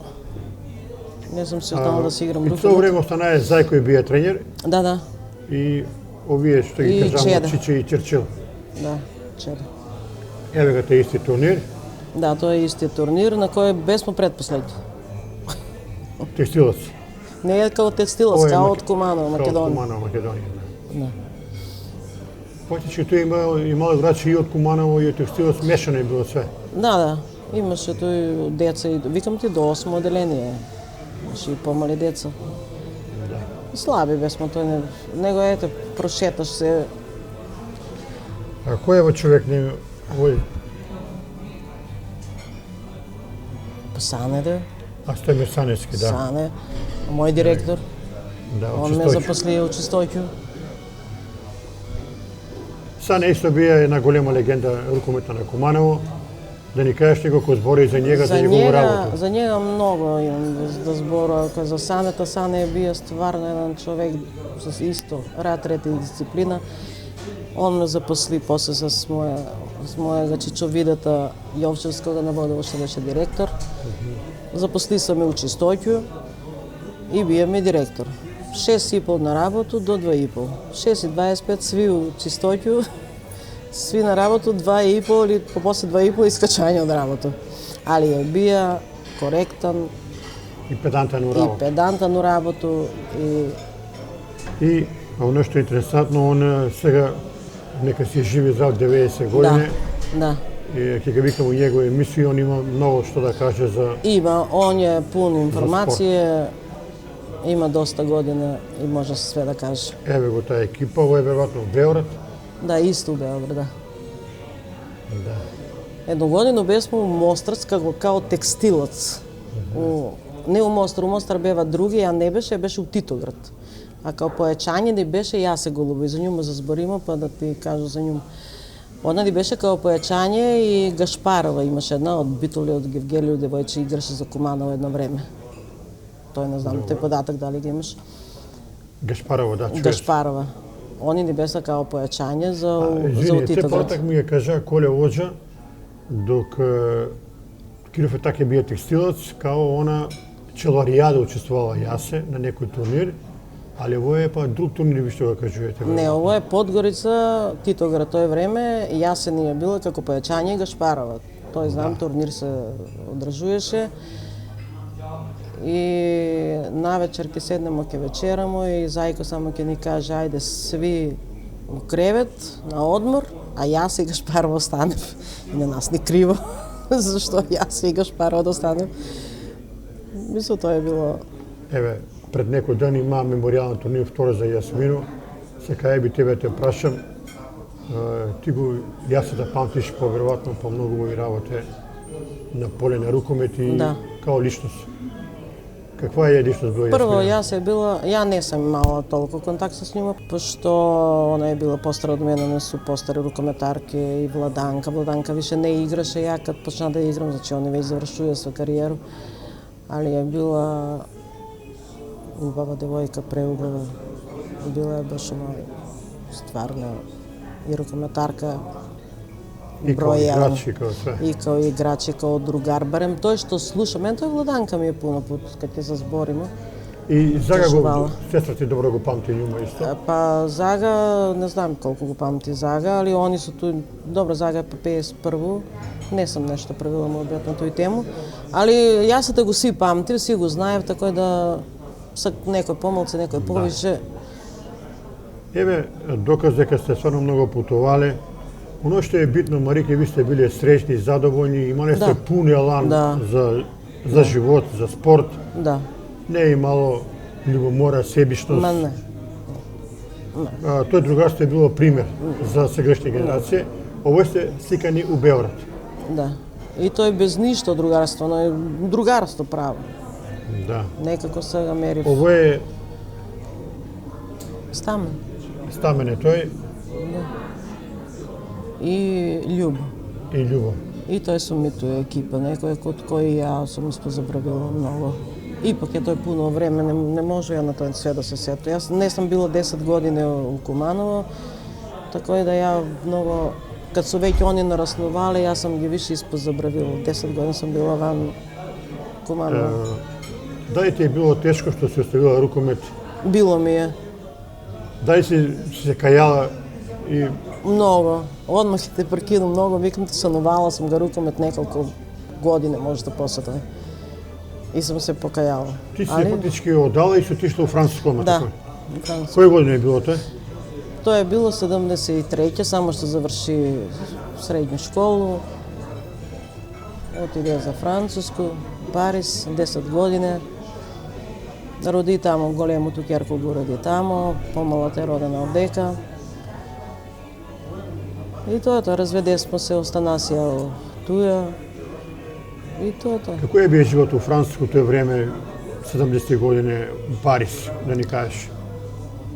не сум се останала да си играм И друг. тоа време останае Зајко и бија тренер Да. и овие што ги И кажам Чеда. Чиче и Черчил. Да, чеда. Еве го тој исти турнир. Да, тоа е истиот турнир на кој бесмо предпоследни. Текстилец. Не е као Текстилец, Ова е као Мак- од Куманово, Као од Македонија. Куманово, Македонија. Да. Почече тој имало играчи и од Куманово и од Текстилец, мешано е било све. Да, имаше тој деца и викам ти до 8 оделение. Имаше и помали деца. Слаби бесмо тој него ете прошеташ се. А кој е во човек не овој Сане да, А Стемир Саневски, да. Сане, мој директор. Да, Он ме Чистојќу. запосли у Чистојќу. Сане исто бија една голема легенда рукометна на Куманово. Да ни кажеш неколку збори за njega, за негову работа. За njega многу имам да зборувам. Кај за Санета, Сане бија стварно еден човек с исто рад, ред и дисциплина. Он ме запосли после с мојага чичовидата Јовчевскога на Водово што беше директор. Запосли се ме у Чистојќу и бија ми директор. 6,5 на работу до 2,5. 6,25 сви у Чистојќу, сви на работу 2,5 или после 2,5 искачање од работа. Али ја бија коректан И педантен у и работа. педантан у работу И оно што е интересантно, он сега нека си живи здрав 90 години. Да. И ќе го викам у негови емисии, он има многу што да каже за Има, он е пун информација, има доста година и може све да каже. еве го таа екипа, ово е веројатно во Београд. Да, исто у Београд, да. Да. Едно годину бесмо у Мостарц као текстилец. Не у Мостар бева други, а не беше у Титоград. А као појачање ни беше, јас се голуби за њума зазборима, па да ти кажу за њум. Она ни беше као појачање и Гашпарова имаше една од Битоли од Гевгелио девојче играше за Куманово едно време. Тој не знам, тој податок дали ги имаш. Гашпарово, да, чуеш. Гашпарова. Они ни беса као појачање за Извини, те Титоград. податок ми ја кажа Коле Оджа, док Киров Етаке бија текстилец, као она челаријада учествувала јасе на некој турнир, али ово е па друг турнир, ви што го кажувате. Не, ово е Подгорица, Титоград тој време, јасен ни е била како појачање и Гашпарова. Тој знам, турнир се одржуваше. И навечер ќе седнемо, ќе вечерамо и Зајко само ќе ни каже ајде сви у кревет на одмор, а јас и Гашпарова останев. И на нас ни криво, зашто јас и Гашпарова да останев. Мислам, тоа е било. Еве, пред некој ден има меморијален турнир втора за Јасмино. Сега би тебе те прашам, ти го јас да памтиш поверојатно по многу мои работи на поле на рукомет и Да. као личност. Каква е личност била Прво, Јасмина? ја не сам имала толку контакт со њима, пошто она е била постара од мене, не су постари рукометарки и Владанка. Владанка више не играше, ја кад почна да играм, значи они веќе завршува со кариеру. Али е била убава девојка, преубава. Била е баш она стварно и рукометарка, И као број еден. играч, и као све. И као играч, и као другар, барем тој што слуша, мен тој Владанка ми е пуно пут, кад ќе се збориме. И Зага го, Доживала. сестра ти добро го памти њума исто. Па Зага, не знам колку го памти Зага, али они се туј, добро Зага е по 51, не сум нешто правила му објат на тој тему, али јас го си памтив, си го знаев, така да са некој помалце, некој повише. Еве, доказ дека сте стварно многу путувале. Оно што е битно, Марике, ви сте биле среќни, задоволни, имале сте Да. пун елан Да. за живот, за спорт. Да, Не е имало љубомора, себичност. ма не. Тој другарство е било пример за сегашни генерација. Ово сте сликани у Београд. Да. И тој без ништо другарство, но е другарство право. Да. Некако се го мерив. Ово е Стамен. Стамен е тој И Љубо. и Љубо. И тој со миту екипа, некој код кој ја сум испозабравила многу. Ипак е тој пуно време, не може ја на тој свет да се сету. Јас не сум била 10 години у Куманово, така и да ја многу, кад су веќе они нараснувале, јас сум ги више испозабравила. 10 години сум била ван Куманово. Дали ти е било тешко што си оставила рукомет? Било ми е. Дали си се кајала и Многу. Одмах ќе те прекинам многу, викам ти санувала сум ga рукомет неколку години можда после тој. И сум се покајала. ти си фактички оддала и си отишла у Француско, ама Да. така? Француско. Кој година е било тој? Тоа е било 73-ќа, само што заврши средњу школу. Отиде за Француско, Париз, 10 години. Роди тамо, големото ќерко го роди тамо, помалата е родена овдека. И тоа, разведе смо се, останасија туја. И тоа. Како е бие живот у Француско тој време, 70 години, у Париз, да ни кажеш?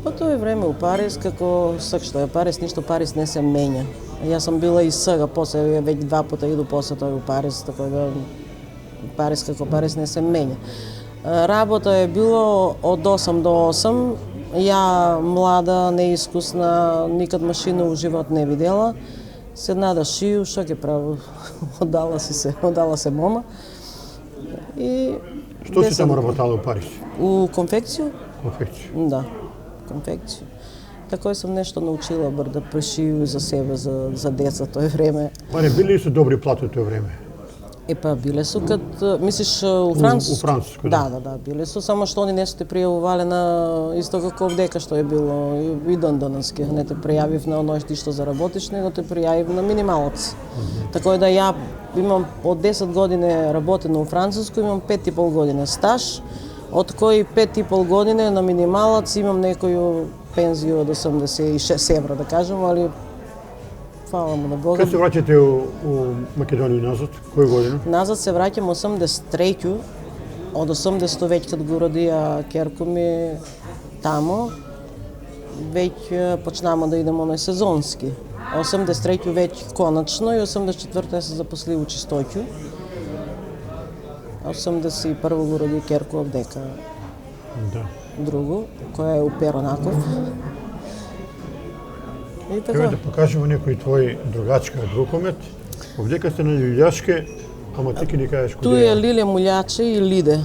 По тој време у Париз, како што е Париз, ништо Париз не се менја. Јас сум била и сега, после веќе 2 пута иду после тој у Париз, така да Париз како Париз не се менја. Работа е било од 8 до 8. Ја, млада, неискусна, никад машина у живот не видела. Седна да шию, што ќе прави? Оддала се мома. И Што си таму работала у Париз? у конфекција? Конфекција. Да, конфекција. Такој сум нешто научила бар да прешию за себе, за деца тој време. Па не били ли се добри плати у тој време? Па биле су кад, мислиш у Француско? У Француско, да. Да, биле су, само што они не се те пријавувале на исто како овдека што е било и дански. Не те пријавив на оној што заработиш, него те пријавив на минималец. Така да ја имам од 10 години работено у Француско, имам 5,5 години стаж, од кои 5,5 години на минималец имам некоju пензiju од 86 евра, да кажем, али фала му на Бога. Кога се враќате у Македонија назад? Кој година? Назад се враќам 83-ќу, од 80-то веќе кад го родија ќерко ми тамо, веќе почнамо да идемо на сезонски. 83-ќу веќе конечно и 84-та се запосли у Чистоќу. 81-во го роди ќерко овдека. Да. Друго, која е у Перонаков. И Ќе така. да покажеме некој твој другачка од рукомет. Овдека сте на Љулјашке, ама ти ќе ни кажеш кој Туј е Лиле Мулјаче и Лиде.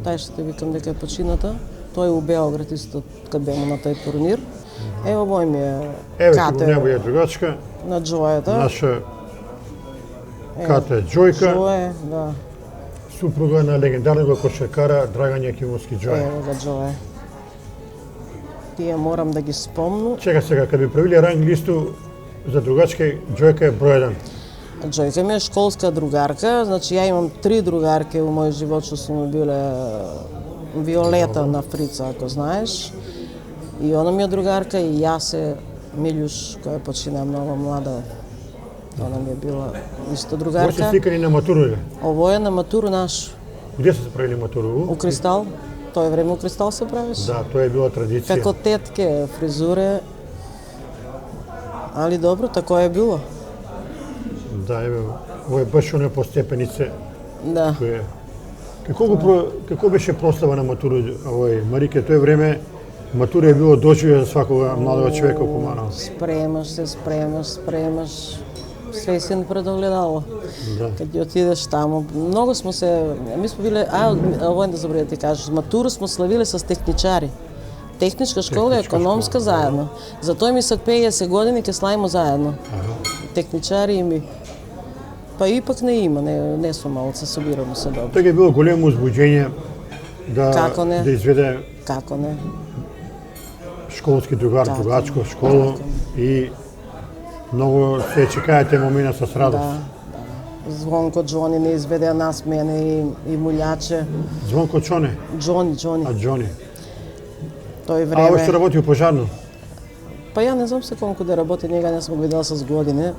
Тај што те викам дека е почината. Тој е у Београд исто кад беме на тој турнир. Ево овој ми е Еве ќе го Кате неговија другачка, на Џојата. наша Кате Џојка, Џоје, да. супруга на легендарниот кошаркара Драган Јакимовски Џоје. Ево ga Џоје. Тие морам да ги спомну. Чека сега, кад би правиле ранг листу за другачка, Џојка е број 1. Џојка ми е школска другарка, значи ја имам 3 другарки у мој живот што су ми биле Виолета на Фрица, ако знаеш. И она ми е другарка и јас е Милјуш, која почина многу млада. Она ми е била исто Кој се другарка. сликани на матуру или? Ово е на матуру наш, Где се правили матуру? у Кристал. Тој време у Кристал се правиш. Да, тоа е била традиција. Како тетке, фризуре. Али добро, тако е било. Да, еве, ово е баш оне по степенице Да. кој е. Како беше прослава на матуру, овој Марике, тој време матура е било доживе за свакога младого човека у Куманово. Спремаш се, спремаш. Све си предогледало. Да. Кад ќе отидеш таму, многу смо се, ми сме биле, ово е да забравя да ти кажеш, матуру смо славиле с техничари. Техничка школа и економска заедно. Затоа ми сак 50 години ќе славимо заедно. Техничари и ми. Па ипак не има, не сум малку се собираме се добро. Така е било големо узбуđenje Како не? да изведе Како не? школски другар, Како другачко не? школу и многу се чекајате момина с радост. Да. Звонко Џони не изведе нас, мене и Мулјаче. Звонко Чоне, Џони. а Џони. Тој А време. още работи у пожарно. Па ја не знам се колку да работи, njega не сум го видела с години.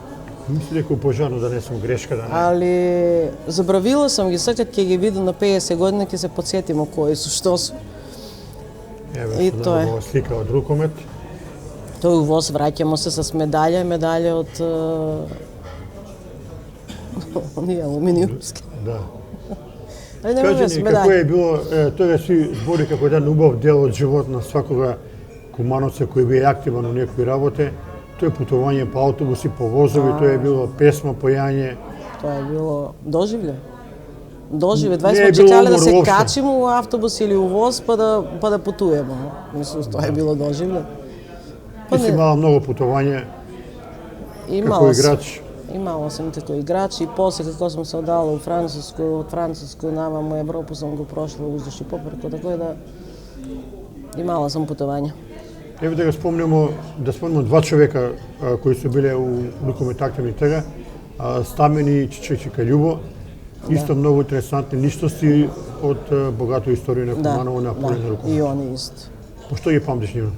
Мисли дека у пожарно да не сум грешка, да не. Али забравила сам ги, сакат ќе ги видам на 50 години, ќе се подсетимо кои су, што су. Еве, и што тоа е. најубава слика од рукомет. Тој увоз враќамо се с медалја од оние алуминиумски. Да. Али нема Кажи вез ни, медалја. како е било, тоа си збори како еден убав дел од живот на свакога кумановца кој бие активен у некои работи, тоа е путување по автобуси, по возови, тоа е било песма, појање. Тоа е било доживле. Доживле, Не е сме било чекале да умор се воопшто. качиме у автобус или у воз па да путуваме. Мислам, тоа е било доживле. Ти си имала многу путување како Имала сум. играч. Имала сум како играч и после како сум се оддала у Француско, од Француско наваму Европу сум го прошла уздуж и попреку, така да имала сум путување. Еве да спомнеме два човека кои се биле у рукомет активни тега, Стамен и Чичека Љубо. Исто многу интересантни личности од богато историја на Куманово на поле на рукомет. И они исто. Пошто ги памтиш нива?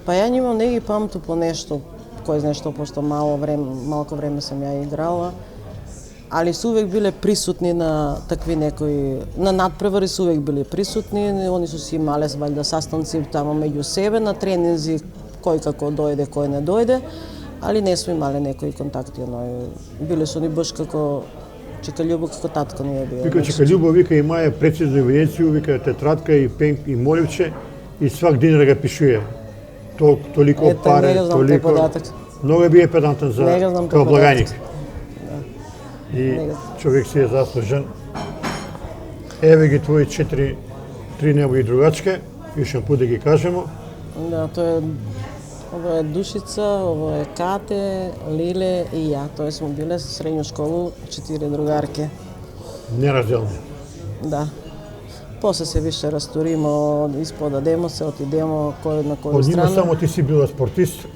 Па ја нема не ги памту по нешто, кој знае што, пошто малко време сам ја играла, али се увек биле присутни на такви некои, на надпревари се увек биле присутни, они се си имале валјда састанци тамо меѓу себе, на тренинзи кој како дојде, кој не дојде, али не сме имале некои контакти, биле со ни баш како Чика Љубо како татко ни е бил. Вика Чика Љубо, вика имае прецизно евиденција, вика тетрадка и пенк и моливче и свак ден да ga пишуе. Толико Ете, паре, не го знам тој толико. податок. Многу е бие педантен за Не го знам као тој благајник. Не И го- човек си е заслужен. Еве ги твои три небо и другачке, ишен пут да ги кажемо. Да, ова е Душица, ова е Кате, Лиле и ја. Тоа сме биле со средњу школу, 4 другарки. Неразделни. Да. После се више растуримо, исподадемо се, отидемо кој на која Од нима страна. само ти си била спортист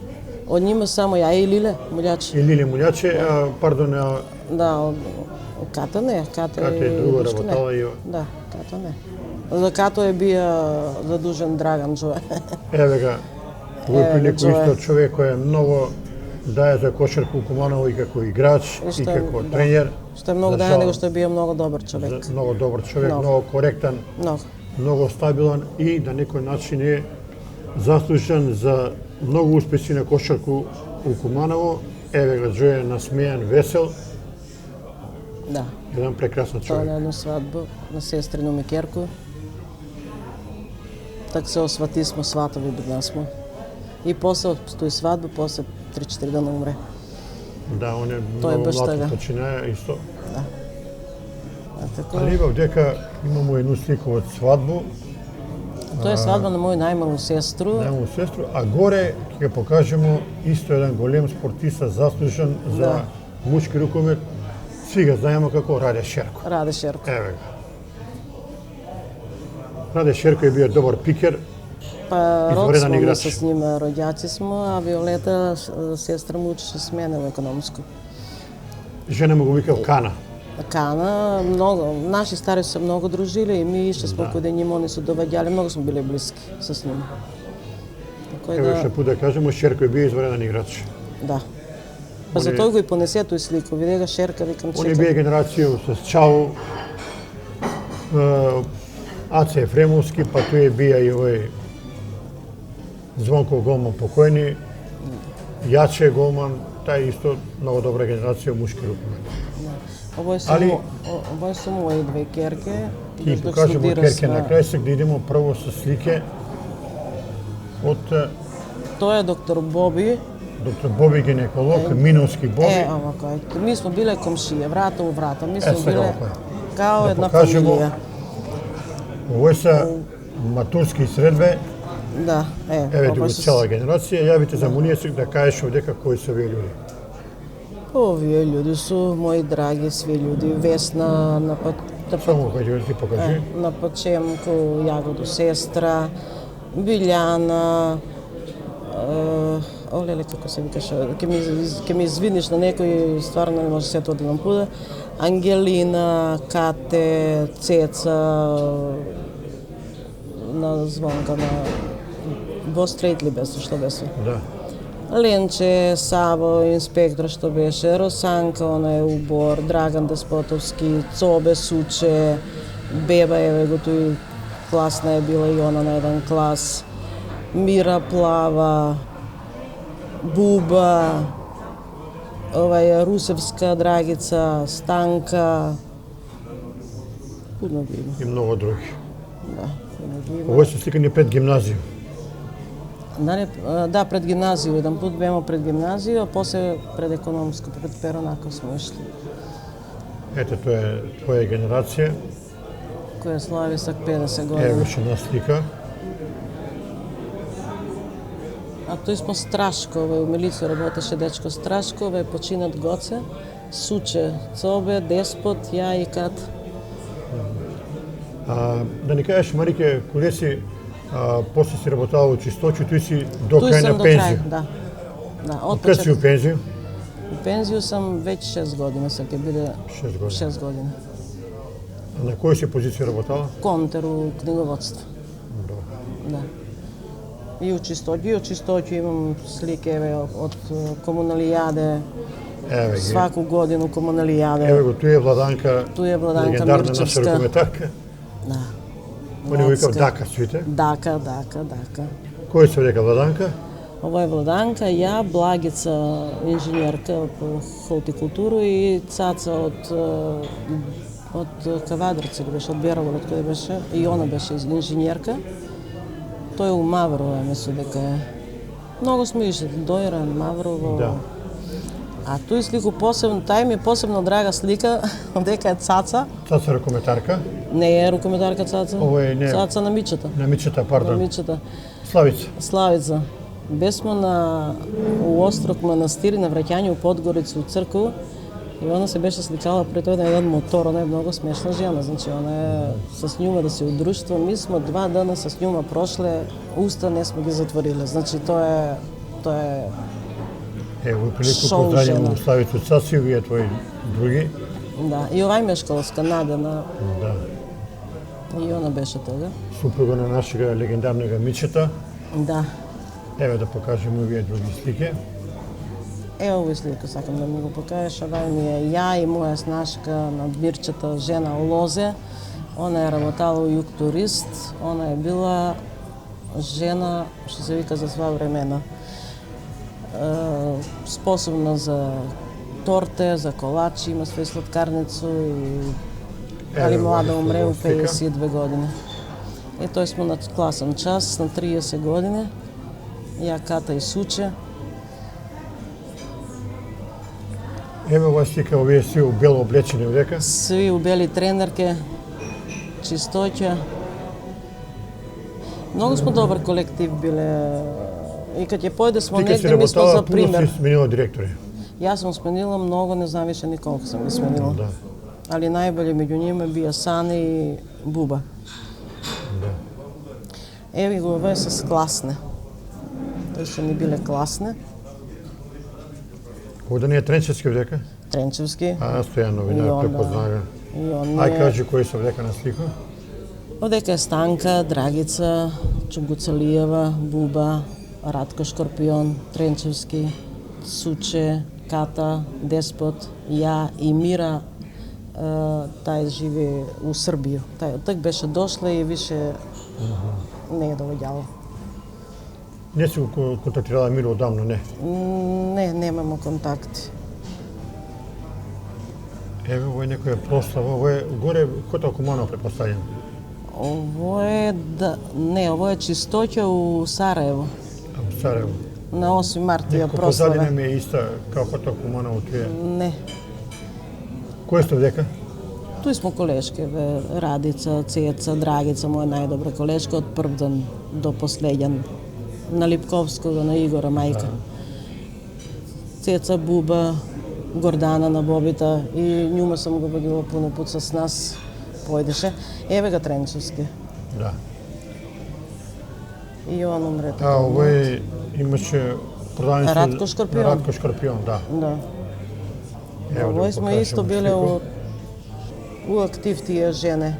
Од нима само ја и Лиле, мулјач. и Лиле Мулјаче, пардон, Да, од Ката не, Ката е друга Душка не. работала и Да, Ката не. За Като е бија задужен Драган Джое. еве га, тој при некој Джое. исто човек кој е многу дае за кошарку у Куманово и како играч и што е- како да. тренер. Што е многу За дај жал, него што е бија многу добар човек. Многу добар човек, Многу. многу коректен, Многу. многу стабилен и на некој начин е заслужен за многу успеси на кошарку у Куманово. Еве га Джој е насмејан, весел, Да. еден прекрасен Тоа човек. на една свадба на сестрину Микерку. Так се освати смо, сватови бедна смо. И после од тој свадба, после 3-4 дена умре. Да, он е Тој е многу баш млад така. починаја исто. А така, Али во дека имамо едну слика од свадбу, тоа е свадба на мој најмалу сестру. немamo сестру, а горе ќе го покажемо исто еден голем спортиста заслужен за Да. мушки рукомет. Сви го знаеме како Раде Шерко. Раде Шерко. Еве го. Раде Шерко е бил добар пикер, Па род Извреден смо, ми играч. с ним роѓаци смо, а Виолета, сестра му учеше с мене во економско. жена му го викал Кана. Кана, многу, наши стари се многу дружили и ми ше смо каде нима, они се доваѓале, многу сме биле блиски с ним. Така Еве да, што пут да кажемо, Шерко е бил извреден играч. да. Па за Он е- тој го и понесе тој слику, виде го Шерка, викам Он е чекам. бил генерација с Чао, Аце Ефремовски, па тој е бија и овој Звонко голман покојни, Јаче голман, тај исто многу добра генерација мушки рукомет. Али- Овој се мои две керке. Ќе док покажемо студира керке сме. на крај, сега да идемо прво со слике од Тој е доктор Боби. доктор Боби гинеколог, Миновски Боби. Ова кој. Ми сме биле комшија, врата у врата. Ми сме сега биле овако е. као Да една покажемо. фамилија. Овој се матурски средбе, Да, еве овој тука се- цела генерација. Јавите за мунија сега да кажеш овдека кои се овие луѓе. Овие луѓе су мои драги сви луѓе. Весна на пат Само кажи, ти покажи. на Пачемко, Јагоду сестра, Билјана, олеле како се викаше, ќе ми извиниш на некој, стварно не може се тоа да нам буде. Ангелина, Кате, Цеца, на Звонка, на во Стрейт ли беше, што беше? Да. Ленче, Саво, инспектор што беше, Росанка, она е убор, Драган Деспотовски, Цобе, Суче, Беба, еве го тој класна е била и она на еден клас. Мира Плава, Буба, Русевска Драгица, Станка. Puno ima. И много други. Да, puno ima. Ово се сликани пред гимназија. Да, пред гимназiju. Jedan put bemo pred gimnaziju, a после пред економско, пред Перонаков smo išli. Ете, тоа е твоја генерација. Koja slavi sak 50 godina. Ево ше една слика. A tu smo Straško, u miliciju работеше дечко Страшко, починат Гоце, Суче, Цобе, Деспот, ја и Кат. Да ни кажеш, Марике, кога си после си работала во чисточу, тој си до Tu крај sam на do kraja, пензија. da. Da, od Кога си početka. у пензија? U penziju sam već 6 godina, sad je bile 6 години. 6 godina. А на која си позиција работала? Konter u knjigovodstvu, da. I u čistoću imam slike od komunalijade, Еве ги. svaku godinu komunalijade. Еве го, туе е Владанка, Tu je Vladanka легендарна наша Mirčevska. рукометарка. Da. Они го викав Locka. Дака свите. Daka. Кој се века Владанка? Ovo je Vladanka, ja, Blagica, inženjerka po hortikulturu i Caca od Kavadrca, ili беше, od Беровол, od kada беше, i ona беше inženjerka. To je u Mavrovo, mislim дека е. Много smo išli, Dojran, Mavrovo. Да. A tu je sliku posebno, taj mi je posebno draga slika, дека je Caca. Цаца рукометарка. Не е рукометарка Caca. Ovo je ne. Caca na Mičeta. На Мичета, Na пардон. Mičeta. Славица. Славица. Бесмо у Острог манастир на враќање у Подгорицу у црква и она се беше сликала пред тој на еден мотор, она е многу смешна жена, значи она е с њума да се удружува. Ми смо 2 дена с њума прошле, уста не сме ги затвориле. Значи тоа е Ево, и прилику Шоу поздравljamo жена. Славицу Цаци и вие твои други. да, и овај мешкалска Надена Да. и она беше тога. Супруга на нашега легендарнега Мичета. Да. Еве да покажеме овие други слики. Ево овој слика сакам да ми го покажеш. Овај ми е ја и моја снашка над Мирчета жена у Лозе. Она е работала у Југ Турист. Она е била жена, што се вика за сва времена. Способна за торте, за колачи, има свој сладкарницу и али Ево, млада вади умре у слика. 52 години. И тој смо на класен час, на 30 години. Ја, Ката и Суче. Еве ова слика, овие си у бело облечени века. Svi u beli trenerke, čistoća. Mnogo smo dobar kolektiv bile. I kad je pojde smo Ти кога си negde, mi smo работала, za пуно primer. си сменила директори. Ja sam smenila mnogo, ne znam više ni koliko sam ih smenila. Да. Ali najbolje među njima je bio Sani i Buba. Да. Evo go, ove su klasne. To su ni bile klasne. Овде не е Тренчевски века, Trenčevski. а Стојан I новинар onda, препознава. i on Ај je... кажи кои се века на слика. Odeka je Stanka, Dragica, Čugucalijeva, Buba, Ratko Škorpion, Trenčevski, Suče, Kata, Despot, ja i Mira, taj živi u Srbiju. Tak беше дошла и више не е довеѓала. Не си го контактирала Миро одамно, не. Не, немамо контакти. Еве, ово е некоја прослава, ово е горе Хотел Куманово, претпоставljam. Ovo je, ovo je čistoća u Sarajevu. А во Сараево. Na 8. marta je Некој proslava. позадина ми е иста као Хотел Куманово, тие. Ne, Кој сте века? tu smo koleške, Radica, Ceca, Dragica, moja najdobra koleška od prvdan do posljednjan. Na Lipkovskoga, na Igora, majka. Ceca, Buba, Gordana na Bobita i njuma sam ga vodila puno put s nas, pojdeše. Evo ga Trenčevski. Да. I on umre. А, ово е, имаше продавница... Ратко Шкорпион. Ратко Шкорпион, да. Da. Ево да Ovo го smo покажеме isto bile слику. u aktiv tije žene.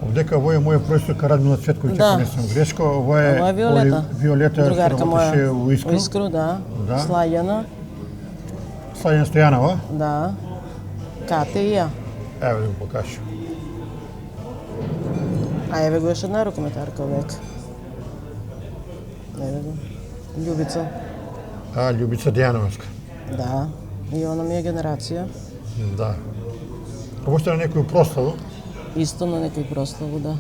Овдека ово е моја професорка Радмила Цветковиќ, Да. ако не сум грешко. Ово е Ovo je Violeta. Violeta што Drugarka работеше moja. у Искру. U Iskru, da. Da. Slađana, Слајана Стојанова. da. Kate i ja. Ево да го покажам. A evo ga još jedna rukometarka uvek. Еве го. Љубица. Љубица Дијановска. Да. И она ми е генерација. Да. Воопште на некој прославу? Исто на некој прославу, да.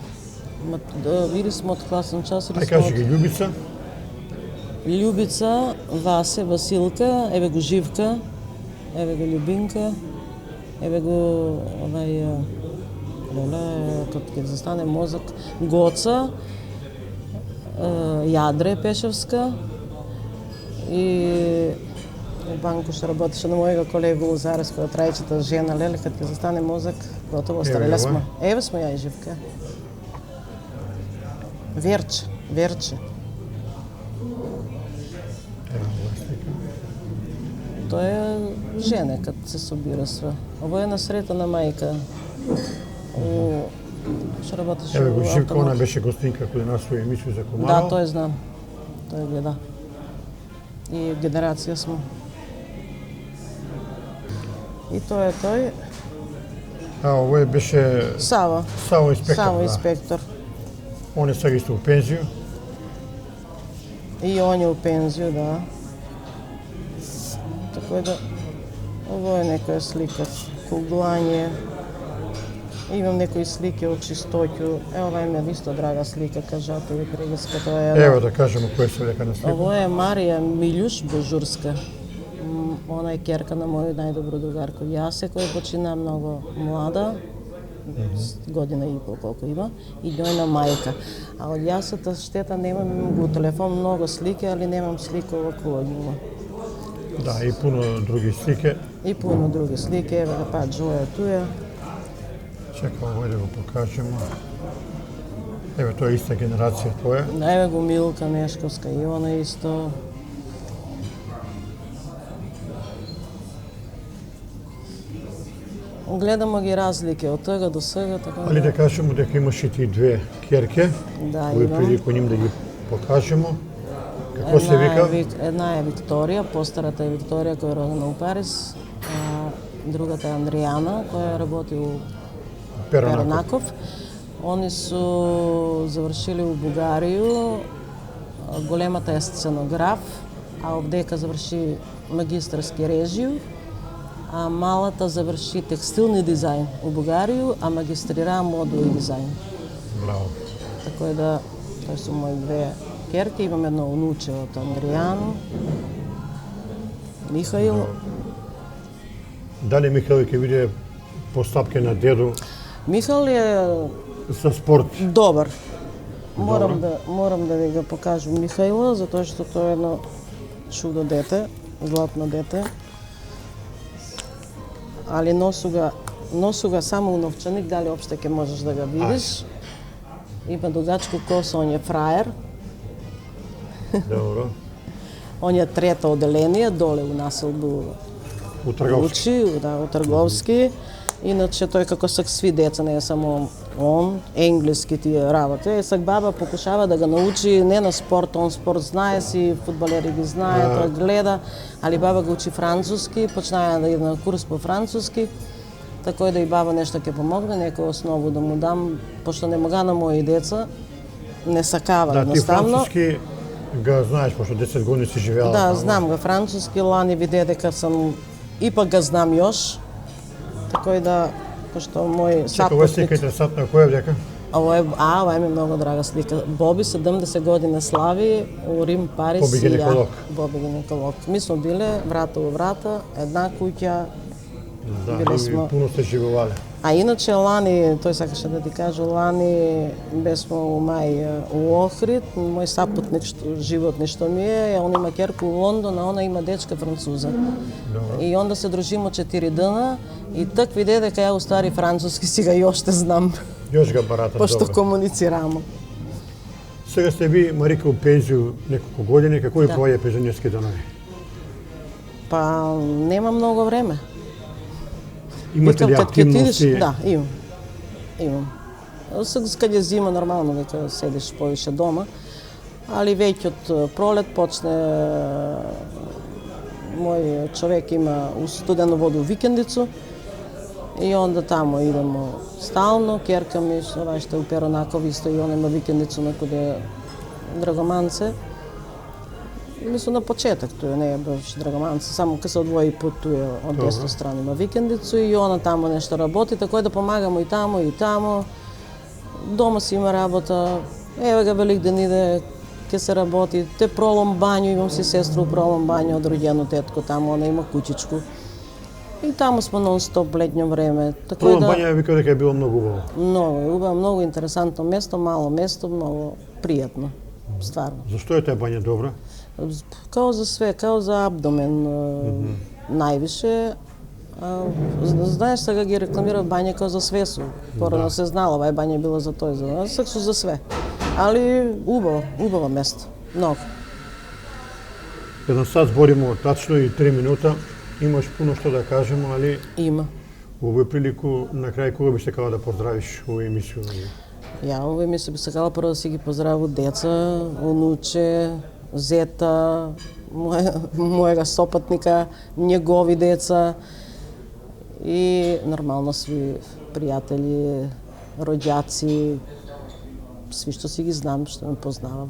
Били сме од класен час. Ај кажи ги Љубица. Љубица, Васе, Василка, еве го Живка, еве го Љубинка, еве го како ќе застане мозок, Гоца, Јадре Пешевска и Банко што работеше на мојega колега Лозарес, која трајчета жена, леле, кад ќе застане мозок, готово остареле сме. Еве сме ја и Живка. Верче. Тоа е жене кад се собира све. Ово е на срета на мајка. Што работеше? Еве го Живка, она беше гостинка кој на своја емисија за Куманово. Да, тој знам. Тој гледа. И генерација сме. И тоа е тој. Ово беше Сава. Сава инспектор. Сава инспектор. Он е сега исто у пензију. И он е у пензију, да. Така да, ово е некоја слика, куглање. Имам некои слики од чистоќу. Ова е исто драга слика, кажата и прегиска. Тоа е. Ево да кажеме кој се лека на слика. Ово е Марија Милјуш Божурска. Она е керка на мој најдобро другарко Јасе, кој почина многу млада, година и пол колку има, и њојна мајка. А од Јасата штета немам го телефон многу слики, али немам слика околу него. Да, и пуно други слики. И пуно други слики, еве го па Джоја туја. Чекам овој да го покажеме. Еве тоа е иста генерација твоја. Еве го Милка Нешковска и она исто. Гледамо ги разлики од тога до сега, така. Али да кажеме дека имаш и ти две керке. Да, кои имам. прилику ним да ги покажеме. Како се вика? Една е Викторија, постарата е Викторија која е родена у Париз, а другата е Андријана која работи у Перонаков. Они су завршили у Бугарија, големата е сценограф, а овдека заврши магистарски режију, а малата заврши текстилни дизајн у Бугарија, а магистрира моду и дизајн. Браво. Така да, тој су мои две керки, имам едно унуче од Андријан, Михаил. Дали Михаил ќе биде постапке на дедо Михаил е со спорт? добар. Морам да ви го покажам Михаила, затоа што тоа е едно чудо дете, златно дете. Али носу го само у новчаник, дали опште ќе можеш да го видиш. Има дугачко косо, он е фраер. Добро. Он е трето оделение, доле у населбу У Трговски. учи, да, у Трговски. Иначе тој како сак сви деца, не е само он, енглиски тие работи. Сак баба покушава да го научи не на спорт, он спорт знае си, фудбалери ги знае, тој гледа, али баба го учи француски, почнаа да иде на курс по француски. Тако да и баба нешто ќе помогне, некоја основу да му дам, пошто не мога на мои деца, не сакава Да, ти едноставно. француски го знаеш, пошто 10 години си живеала Да, таму. знам го француски, лани виде дека сам, ипак го знам још. Тако да, пошто мој Чека, ова слика сапутник... интересантна, која е дека? Ова е ми многу драга слика. Боби 70 години слави у Рим, Париз Боби и ја. гинеколог. Боби гинеколог. Ми сме биле врата у врата, една куќа. Да, Биле и сме. пуно сте живувале. А иначе лани, тој сакаше да ти кажа, лани бесме у мај у Охрид, мој сапутник животни што ми е, он има керку у Лондон, а она има дечка француза. Добро. И онда се дружимо 4 дена и так виде дека ја устари француски сега и оште знам, Још га барата, пошто добро. комуницирамо. Сега сте ви, Марика, у пензију неколку години, како и твоја пензионерски донови? Па нема многу време. Имате ли Викам, кад ќе отидеш, активности? да, имам. Сега кад е зима нормално дека седиш повише дома, али веќе од пролет почне мој човек има у студено воду викендицу и онда тамо идемо стално, керка ми што у Перонаков исто и он има викендицу некоде Драгоманце Мислам на почеток тој не е баш Драгоманци, само кога се одвои пут тој од десна страна има викендицу и она таму нешто работи, така да помагамо и таму и таму. Дома си има работа. Еве га Великден иде, ќе се работи. Те пролом бању, имам си сестру пролом бању од роѓено тетко таму, она има куќичку. И таму сме нон-стоп летно време. Така Пролом бања вика дека е било многу убаво. Многу убаво, многу интересантно место, мало место, многу пријатно. Стварно. Зашто е таа бања добра? Као за све, као за абдомен највише. Знаеш, сега ги рекламира бања као за све су. Порано се знала, овај бања била за тој, за саксу за све. Али убаво, убаво место. Многу. 1 сат зборимо тачно и 3 минута. Имаш пуно што да кажемо, али Има. во овој прилику на крај кога би сакала да поздравиш овој емисију? Ја овој мислам би сакала прво да си ги поздраву деца, унуче, зета, мојега сопатника, негови деца и нормално сви пријатели, роѓаци, сви што си ги знам, што ме познавав.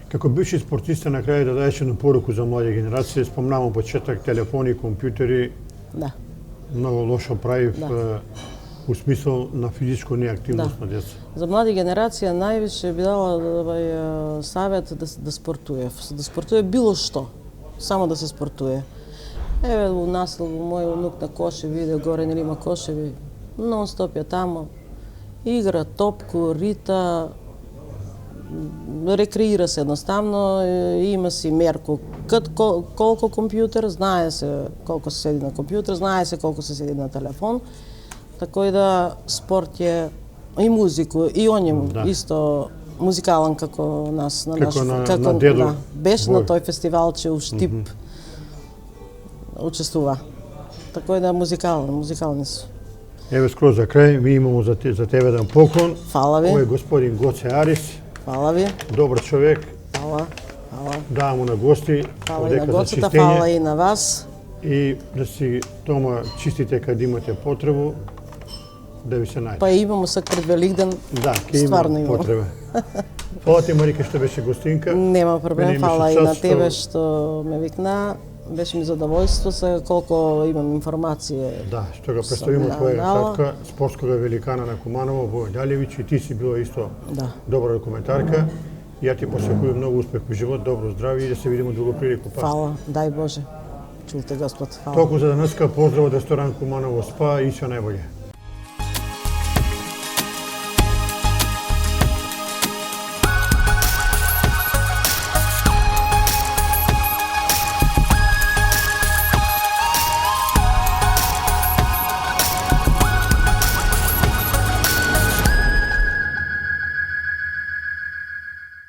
Како бивши спортиста на крај да даеш едну поруку за млади генерации, спомнавам почеток телефони, компјутери, Да. многу лошо правив у смисол на физичко неактивност на деца. За млади генерација највише би дала савет да спортуе. Да спортуе било што, само да се спортуе. Еве у нас, мој унук на Кошеви, иде горе, нели има Кошеви, нон-стоп е тамо. Игра топку, рита, рекреира се едноставно, има си мерко колку компјутер, знае се колку се седи на компјутер, знае се колку се седи на телефон. Така и да спорт е и музику, и он е исто музикален како нас, на наш, на дедо. Да, беше на тој фестивал че у Штип учествува. Така и да музикални су. Еве скроз за крај, ми имамо за тебе еден поклон. Фала ви. Овој господин Гоце Арис, Фала ви. добар човек, Фала. дава му на гости, Фала и на одека за гоцата, фала чистење и на вас. и да си дома чистите кад имате потребу, да ви се најде. Па имамо сак пред Великден. Да, ќе стварно има имамо. потреба. Фала ти, Марика, што беше гостинка. Нема проблем, Мене фала и имаше на част тебе што ме викна. Беше ми задоволство сега колку имам информација. Да, што го представимо Сам твоја дала. татка, спортскога великана на Куманово, Бојан Ѓалевиќ, и ти си била исто Да. добра документарка. Ја ти посакувам многу успех во живот, добро здравје и да се видиме друго прилику. Фала, дај Боже. Чулте Господ, фала. Толку за денеска, поздрав од ресторан Куманово СПА и се најбоље.